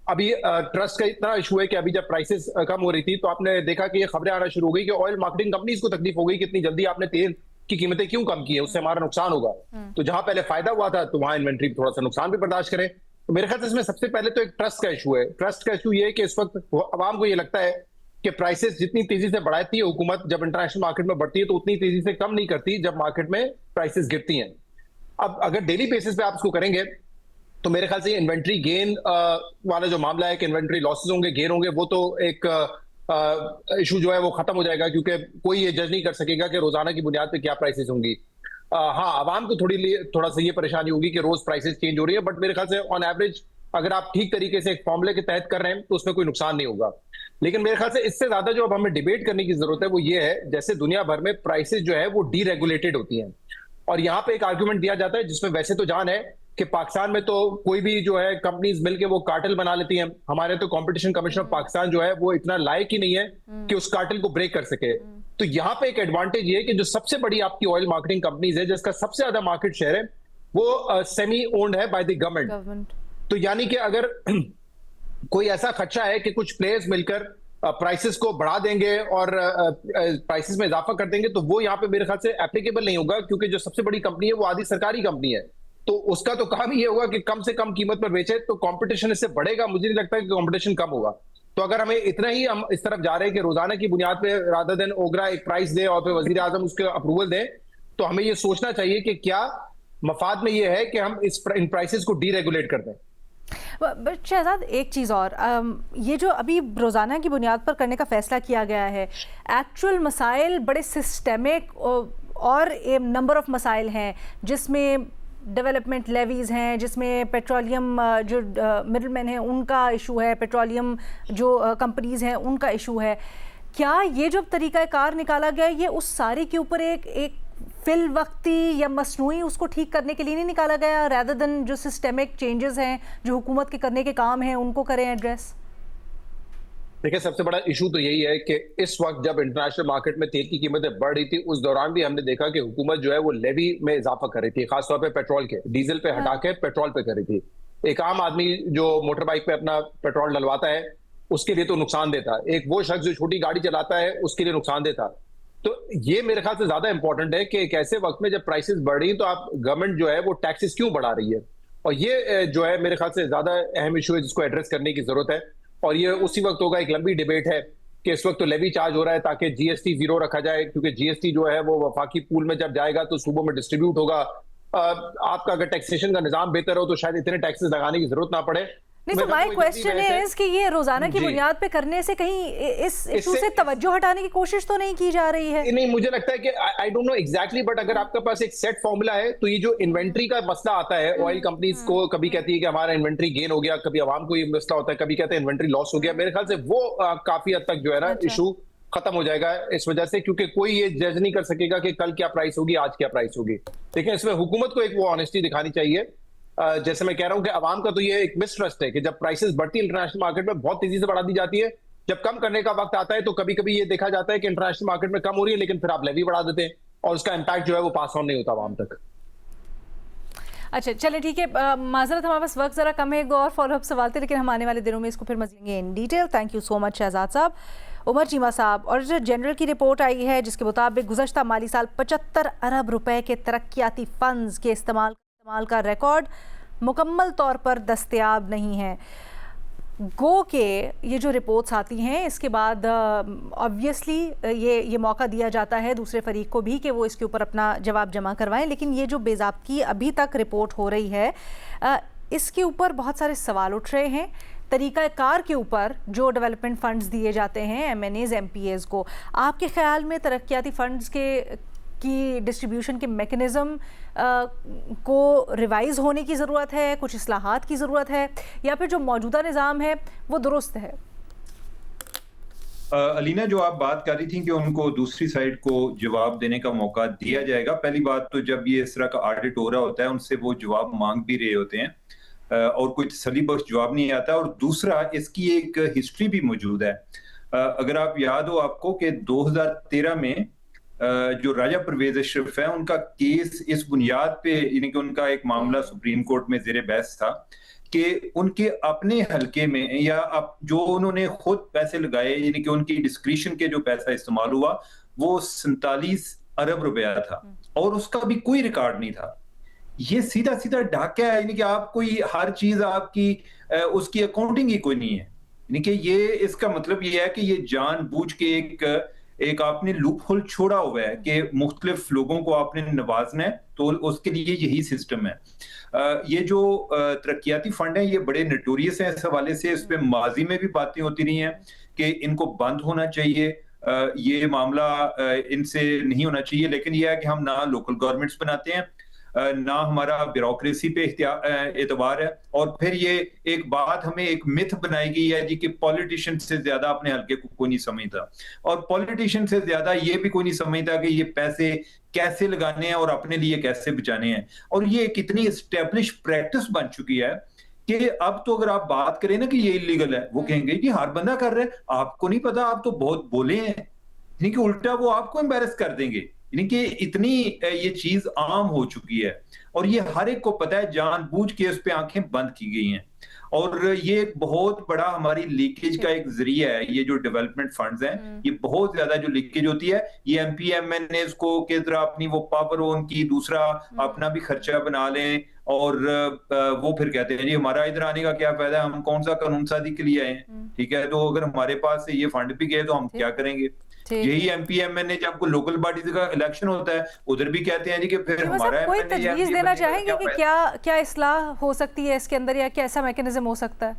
अभी ट्रस्ट का इतना इशू है कि अभी जब प्राइसेस कम हो रही थी तो आपने देखा कि ये खबरें आना शुरू हो गई कि ऑयल मार्केटिंग कंपनीज को तकलीफ हो गई कि इतनी जल्दी आपने तेल की कीमतें क्यों कम की है, उससे हमारा नुकसान होगा। तो जहां पहले फायदा हुआ था तो वहां इन्वेंट्री थोड़ा सा नुकसान भी बर्दाश्त करें। तो मेरे ख्याल से इसमें सबसे पहले तो एक ट्रस्ट का इशू है। ट्रस्ट का इशू ये है कि इस वक्त आवाम को ये लगता है कि प्राइसेस जितनी तेजी से बढ़ाती है हुकूमत, जब इंटरनेशनल मार्केट में बढ़ती है तो उतनी तेजी से कम नहीं करती जब मार्केट में प्राइसेस गिरती हैं। अब अगर डेली बेसिस पे आप इसको करेंगे तो मेरे ख्याल से इन्वेंट्री गेन वाला जो मामला है कि इन्वेंट्री लॉसेस होंगे, गेन होंगे, वो तो एक इशू जो है वो खत्म हो जाएगा, क्योंकि कोई ये जज नहीं कर सकेगा कि रोजाना की बुनियाद पे क्या प्राइसेस होंगी। हाँ, आवाम को थोड़ा सा ये परेशानी होगी कि रोज प्राइसेस चेंज हो रही है, बट मेरे ख्याल से ऑन एवरेज अगर आप ठीक तरीके से एक फॉर्मूले के तहत कर रहे हैं तो उसमें कोई नुकसान नहीं होगा। लेकिन मेरे ख्याल से इससे ज्यादा जो अब हमें डिबेट करने की जरूरत है वो ये है, जैसे दुनिया भर में प्राइसेस जो है वो डीरेगुलेटेड होती हैं, और यहाँ पे एक आर्ग्यूमेंट दिया जाता है जिसमें वैसे तो जान है कि पाकिस्तान में तो कोई भी जो है कंपनीज मिलके वो कार्टेल बना लेती हैं। हमारे तो कंपटीशन कमीशन ऑफ पाकिस्तान जो है वो इतना लायक ही नहीं है कि उस कार्टेल को ब्रेक कर सके। तो यहाँ पे एक एडवांटेज ये है कि जो सबसे बड़ी आपकी ऑयल मार्केटिंग कंपनीज है, जिसका सबसे ज्यादा मार्केट शेयर है, वो सेमी ओन्ड है बाय द गवर्नमेंट। तो यानी कि अगर कोई ऐसा खदशा है कि कुछ प्लेयर्स मिलकर प्राइसेस को बढ़ा देंगे और प्राइसेस में इजाफा कर देंगे, तो वो यहाँ पे मेरे ख्याल से एप्लीकेबल नहीं होगा, क्योंकि जो सबसे बड़ी कंपनी है वो आधी सरकारी कंपनी है। तो उसका तो काम ही ये होगा कि कम से कम कीमत पर बेचे, तो कंपटीशन इससे बढ़ेगा। मुझे नहीं लगता कि कंपटीशन कम होगा। तो अगर हमें इतना ही हम इस तरफ जा रहे हैं कि रोजाना की बुनियाद पे रादर देन ओगरा एक प्राइस दे और फिर वजीर आजम उसके अप्रूवल दे, तो हमें ये सोचना चाहिए कि क्या मफाद में ये है कि हम इन प्राइसेस को डीरेगुलेट कर दें। शहजाद, एक चीज़ और, ये जो अभी रोज़ाना की बुनियाद पर करने का फैसला किया गया है, एक्चुअल मसाइल बड़े सिस्टेमिक और नंबर ऑफ मसाइल हैं, जिसमें डेवलपमेंट लेवीज़ हैं, जिसमें पेट्रोलियम जो मिडलमैन हैं उनका इशू है, पेट्रोलियम जो कंपनीज़ हैं उनका इशू है। क्या ये जो तरीक़ाकार निकाला गया ये उस सारे के ऊपर एक फिल वक्ती या मसनूई उसको ठीक करने के लिए नहीं निकाला गया, रैदर देन जो सिस्टेमिक चेंजेस हैं जो हुकूमत के करने के काम हैं उनको करें एड्रेस? देखिए, सबसे बड़ा इशू तो यही है कि इस वक्त जब इंटरनेशनल मार्केट में तेल की कीमतें बढ़ रही थी, उस दौरान भी हमने देखा कि हुकूमत जो है वो लेवी में इजाफा कर रही थी, खासतौर पे पेट्रोल के, डीजल पे हटा के पेट्रोल पे कर रही थी। एक आम आदमी जो मोटर बाइक पे अपना पेट्रोल डलवाता है उसके लिए तो नुकसान देता, एक वो शख्स जो छोटी गाड़ी चलाता है उसके लिए नुकसान देता। तो ये मेरे ख्याल से ज्यादा इंपॉर्टेंट है कि एक ऐसे वक्त में जब प्राइसेस बढ़ रही तो आप गवर्नमेंट जो है वो टैक्सेस क्यों बढ़ा रही है, और ये जो है मेरे ख्याल से ज्यादा अहम इशू है जिसको एड्रेस करने की जरूरत है। और ये उसी वक्त होगा, एक लंबी डिबेट है कि इस वक्त तो लेवी चार्ज हो रहा है ताकि जीएसटी जीरो रखा जाए, क्योंकि जीएसटी जो है वो वफाकी पूल में जब जाएगा तो सूबों में डिस्ट्रीब्यूट होगा। आपका अगर टैक्सेशन का निजाम बेहतर हो तो शायद इतने टैक्सेस लगाने की जरूरत ना पड़े। नहीं, तो माय क्वेश्चन इज कि ये रोजाना की बुनियाद पे करने से कहीं इस इशू से तवज्जो हटाने की कोशिश तो नहीं की जा रही है? नहीं, मुझे लगता है कि I don't know exactly, but अगर आपके पास एक सेट फॉर्मूला है तो ये जो इन्वेंट्री का मसला आता है, ऑयल कंपनीज को कभी कहती है कि हमारा इन्वेंट्री गेन हो गया, कभी आवाम को ये मसला होता है, कभी कहते हैं इन्वेंट्री लॉस हो गया। मेरे ख्याल से वो काफी हद तक जो है ना इशू खत्म हो जाएगा इस वजह से, क्योंकि कोई ये जज नहीं कर सकेगा कि कल क्या प्राइस होगी, आज क्या प्राइस होगी। लेकिन इसमें हुकूमत को एक वो ऑनेस्टी दिखानी चाहिए। जैसे मैं कह रहा हूं कि आवाम का तो ये एक मिसट्रस्ट है कि जब प्राइसेस बढ़ती है इंटरनेशनल मार्केट में बहुत तेजी से बढ़ा दी जाती है, जब कम करने का वक्त आता है तो कभी कभी ये देखा जाता है कि इंटरनेशनल मार्केट में कम हो रही है लेकिन फिर आप लेवी बढ़ा देते हैं और उसका इंपैक्ट जो है वो पास ऑन नहीं होता आवाम तक। अच्छा, चलें, ठीक है, माजरत हमारे पास वक्त ज़रा कम है, एक और फॉलोअप सवाल थे, लेकिन हम आने वाले दिनों में इसको फिर मज़ीद in detail. Thank you so much Shahzad साहब। उमर चीमा साहब, और जो जनरल की रिपोर्ट आई है जिसके मुताबिक गुज़श्ता माली साल 75 अरब रुपए के तरक्याती फंड्स के इस्तेमाल का रिकॉर्ड मुकम्मल तौर पर दस्तयाब नहीं है। गो के ये जो रिपोर्ट्स आती हैं इसके बाद ऑब्वियसली ये मौका दिया जाता है दूसरे फरीक को भी कि वो इसके ऊपर अपना जवाब जमा करवाएं, लेकिन ये जो बेज़ाब्ती अभी तक रिपोर्ट हो रही है इसके ऊपर बहुत सारे सवाल उठ रहे हैं। तरीक़ाकार के ऊपर जो डेवलपमेंट फ़ंड्स दिए जाते हैं MNAs MPAs को, आपके ख़्याल में तरक्याती फ़ंड्स की डिस्ट्रीब्यूशन के मैकेनिज़्म को रिवाइज़ होने की ज़रूरत है, कुछ इस्लाहात की ज़रूरत है, या फिर जो मौजूदा निज़ाम है वो दुरुस्त है? अलीना, जो आप बात कर रही थी कि उनको दूसरी साइड को जवाब देने का मौका दिया जाएगा, पहली बात तो जब ये इस तरह का ऑडिट हो रहा होता है उनसे वो जवाब मांग भी रहे होते हैं और कोई तसल्ली बख्श जवाब नहीं आता। और दूसरा, इसकी एक हिस्ट्री भी मौजूद है। अगर आप याद हो आपको कि 2013 में जो राजा परवेज अशरफ है उनका केस इस बुनियाद पे, यानी कि उनका एक मामला सुप्रीम कोर्ट में ज़ेरे बहस था कि उनके अपने हलके में या जो उन्होंने खुद पैसे लगाए, यानी कि उनकी डिस्क्रिशन के जो पैसा इस्तेमाल हुआ वो 47 अरब रुपया था और उसका भी कोई रिकॉर्ड नहीं था। ये सीधा सीधा डाका है, यानी कि आप कोई हर चीज आपकी उसकी अकाउंटिंग ही कोई नहीं है। यानी कि ये इसका मतलब ये है कि ये जानबूझ के एक आपने लूप होल छोड़ा हुआ है कि मुख्तलिफ लोगों को आपने नवाजना है, तो उसके लिए यही सिस्टम है। ये जो तरक्याती फंड है ये बड़े नटोरियस हैं इस हवाले से, इस पे माजी में भी बातें होती रही हैं कि इनको बंद होना चाहिए, ये मामला इनसे नहीं होना चाहिए। लेकिन ये है कि हम ना लोकल गवर्नमेंट्स बनाते हैं, ना हमारा ब्यूरोक्रेसी पे एतबार है, और फिर ये एक बात हमें एक मिथ बनाई गई है जी कि पॉलिटिशियन से ज्यादा अपने हल्के को कोई नहीं समझता, और पॉलिटिशियन से ज्यादा ये भी कोई नहीं समझता कि ये पैसे कैसे लगाने हैं और अपने लिए कैसे बचाने हैं। और ये कितनी एस्टेब्लिश प्रैक्टिस बन चुकी है कि अब तो अगर आप बात करें ना कि ये इलीगल है, वो कहेंगे जी हर बंदा कर रहा है, आपको नहीं पता, आप तो बहुत बोले हैं, यानी कि उल्टा वो आपको एम्बैरस कर देंगे। यानी कि इतनी ये चीज आम हो चुकी है और ये हर एक को पता है, जानबूझ के उस पे आंखें बंद की गई हैं। और ये एक बहुत बड़ा हमारी लीकेज का एक जरिया है, ये जो डेवलपमेंट फंड्स हैं, ये बहुत ज्यादा जो लीकेज होती है, ये MPMNAs को किस तरह अपनी वो पावर हो उनकी, दूसरा अपना भी खर्चा बना लें, और वो फिर कहते हैं जी हमारा इधर आने का क्या फायदा, हम कौन सा कानून साजी के लिए आए हैं, ठीक है, तो अगर हमारे पास से ये फंड भी गए तो हम क्या करेंगे। यही MPMNA जब कोई लोकल बॉडीज का इलेक्शन होता है उधर भी कहते हैं जी कि फिर हमारा कोई तजवीज देना चाहेंगे कि क्या इस्लाह हो सकती है इसके अंदर, या कैसा मैकेनिज्म हो सकता है?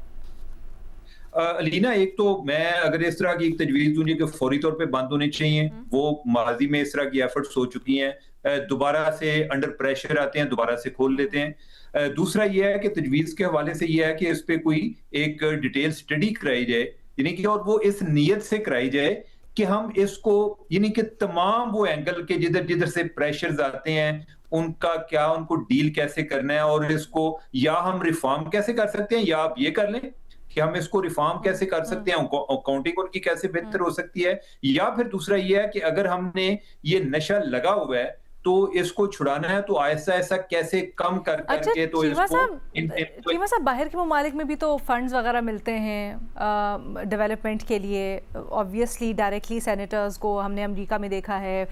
अलीना, एक तो मैं अगर इस तरह की एक तजवीज दूंगी कि फौरी तौर पे बंद होने चाहिए, वो माजी में इस तरह की एफर्ट्स हो चुकी हैं, दोबारा से अंडर प्रेशर आते हैं, दोबारा से खोल लेते हैं। दूसरा ये है कि तजवीज के हवाले से ये है कि इस पे कोई एक डिटेल स्टडी कराई जाए, यानी कि और वो इस नीयत से कराई जाए कि हम इसको, यानी कि तमाम वो एंगल के जिधर जिधर से प्रेशर्स आते हैं उनका क्या, उनको डील कैसे करना है, और इसको या हम रिफॉर्म कैसे कर सकते हैं, या आप ये कर लें कि हम इसको रिफॉर्म कैसे कर सकते हैं, अकाउंटिंग उनकी कैसे बेहतर हो सकती है, या फिर दूसरा ये है कि अगर हमने ये नशा लगा हुआ है तो इसको छुड़ाना है तो ऐसा ऐसा कैसे कम कर करके तो चीमा साहब, बाहर के ममालिक में भी तो फंड्स वगैरह मिलते हैं डेवलपमेंट के लिए, ऑब्वियसली डायरेक्टली सेनेटर्स को हमने अमेरिका में देखा है,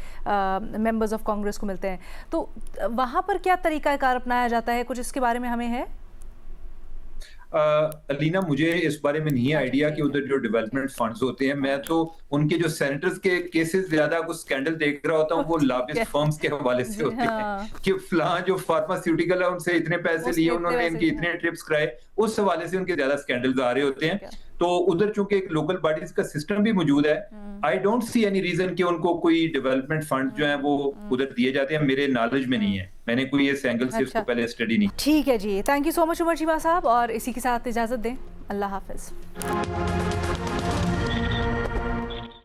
मेंबर्स ऑफ कांग्रेस को मिलते हैं, तो वहाँ पर क्या तरीकाकार अपनाया जाता है, कुछ इसके बारे में हमें है? अलीना, मुझे इस बारे में नहीं आइडिया कि उधर जो डेवलपमेंट फंड्स होते हैं, मैं तो उनके जो सेनेटर्स के केसेस ज्यादा कुछ स्कैंडल देख रहा होता हूँ वो लॉबिस्ट फर्म्स के हवाले से होते हैं कि फलां जो फार्मास्यूटिकल है उनसे इतने पैसे लिए, उन्होंने इनके इतने ट्रिप्स कराए, उस हवाले से उनके ज्यादा स्कैंडल्स आ रहे होते हैं। तो उधर चूंकि एक लोकल बॉडीज का सिस्टम भी मौजूद है, I don't see any reason कि उनको कोई डेवलपमेंट फंड जो है वो उधर दिए जाते हैं, मेरे नॉलेज में नहीं है, मैंने कोई इस एंगल से उसको पहले स्टडी नहीं। ठीक है जी, thank you so much Umar Cheema साहब, और इसी के साथ इजाजत दें, अल्लाह हाफिज।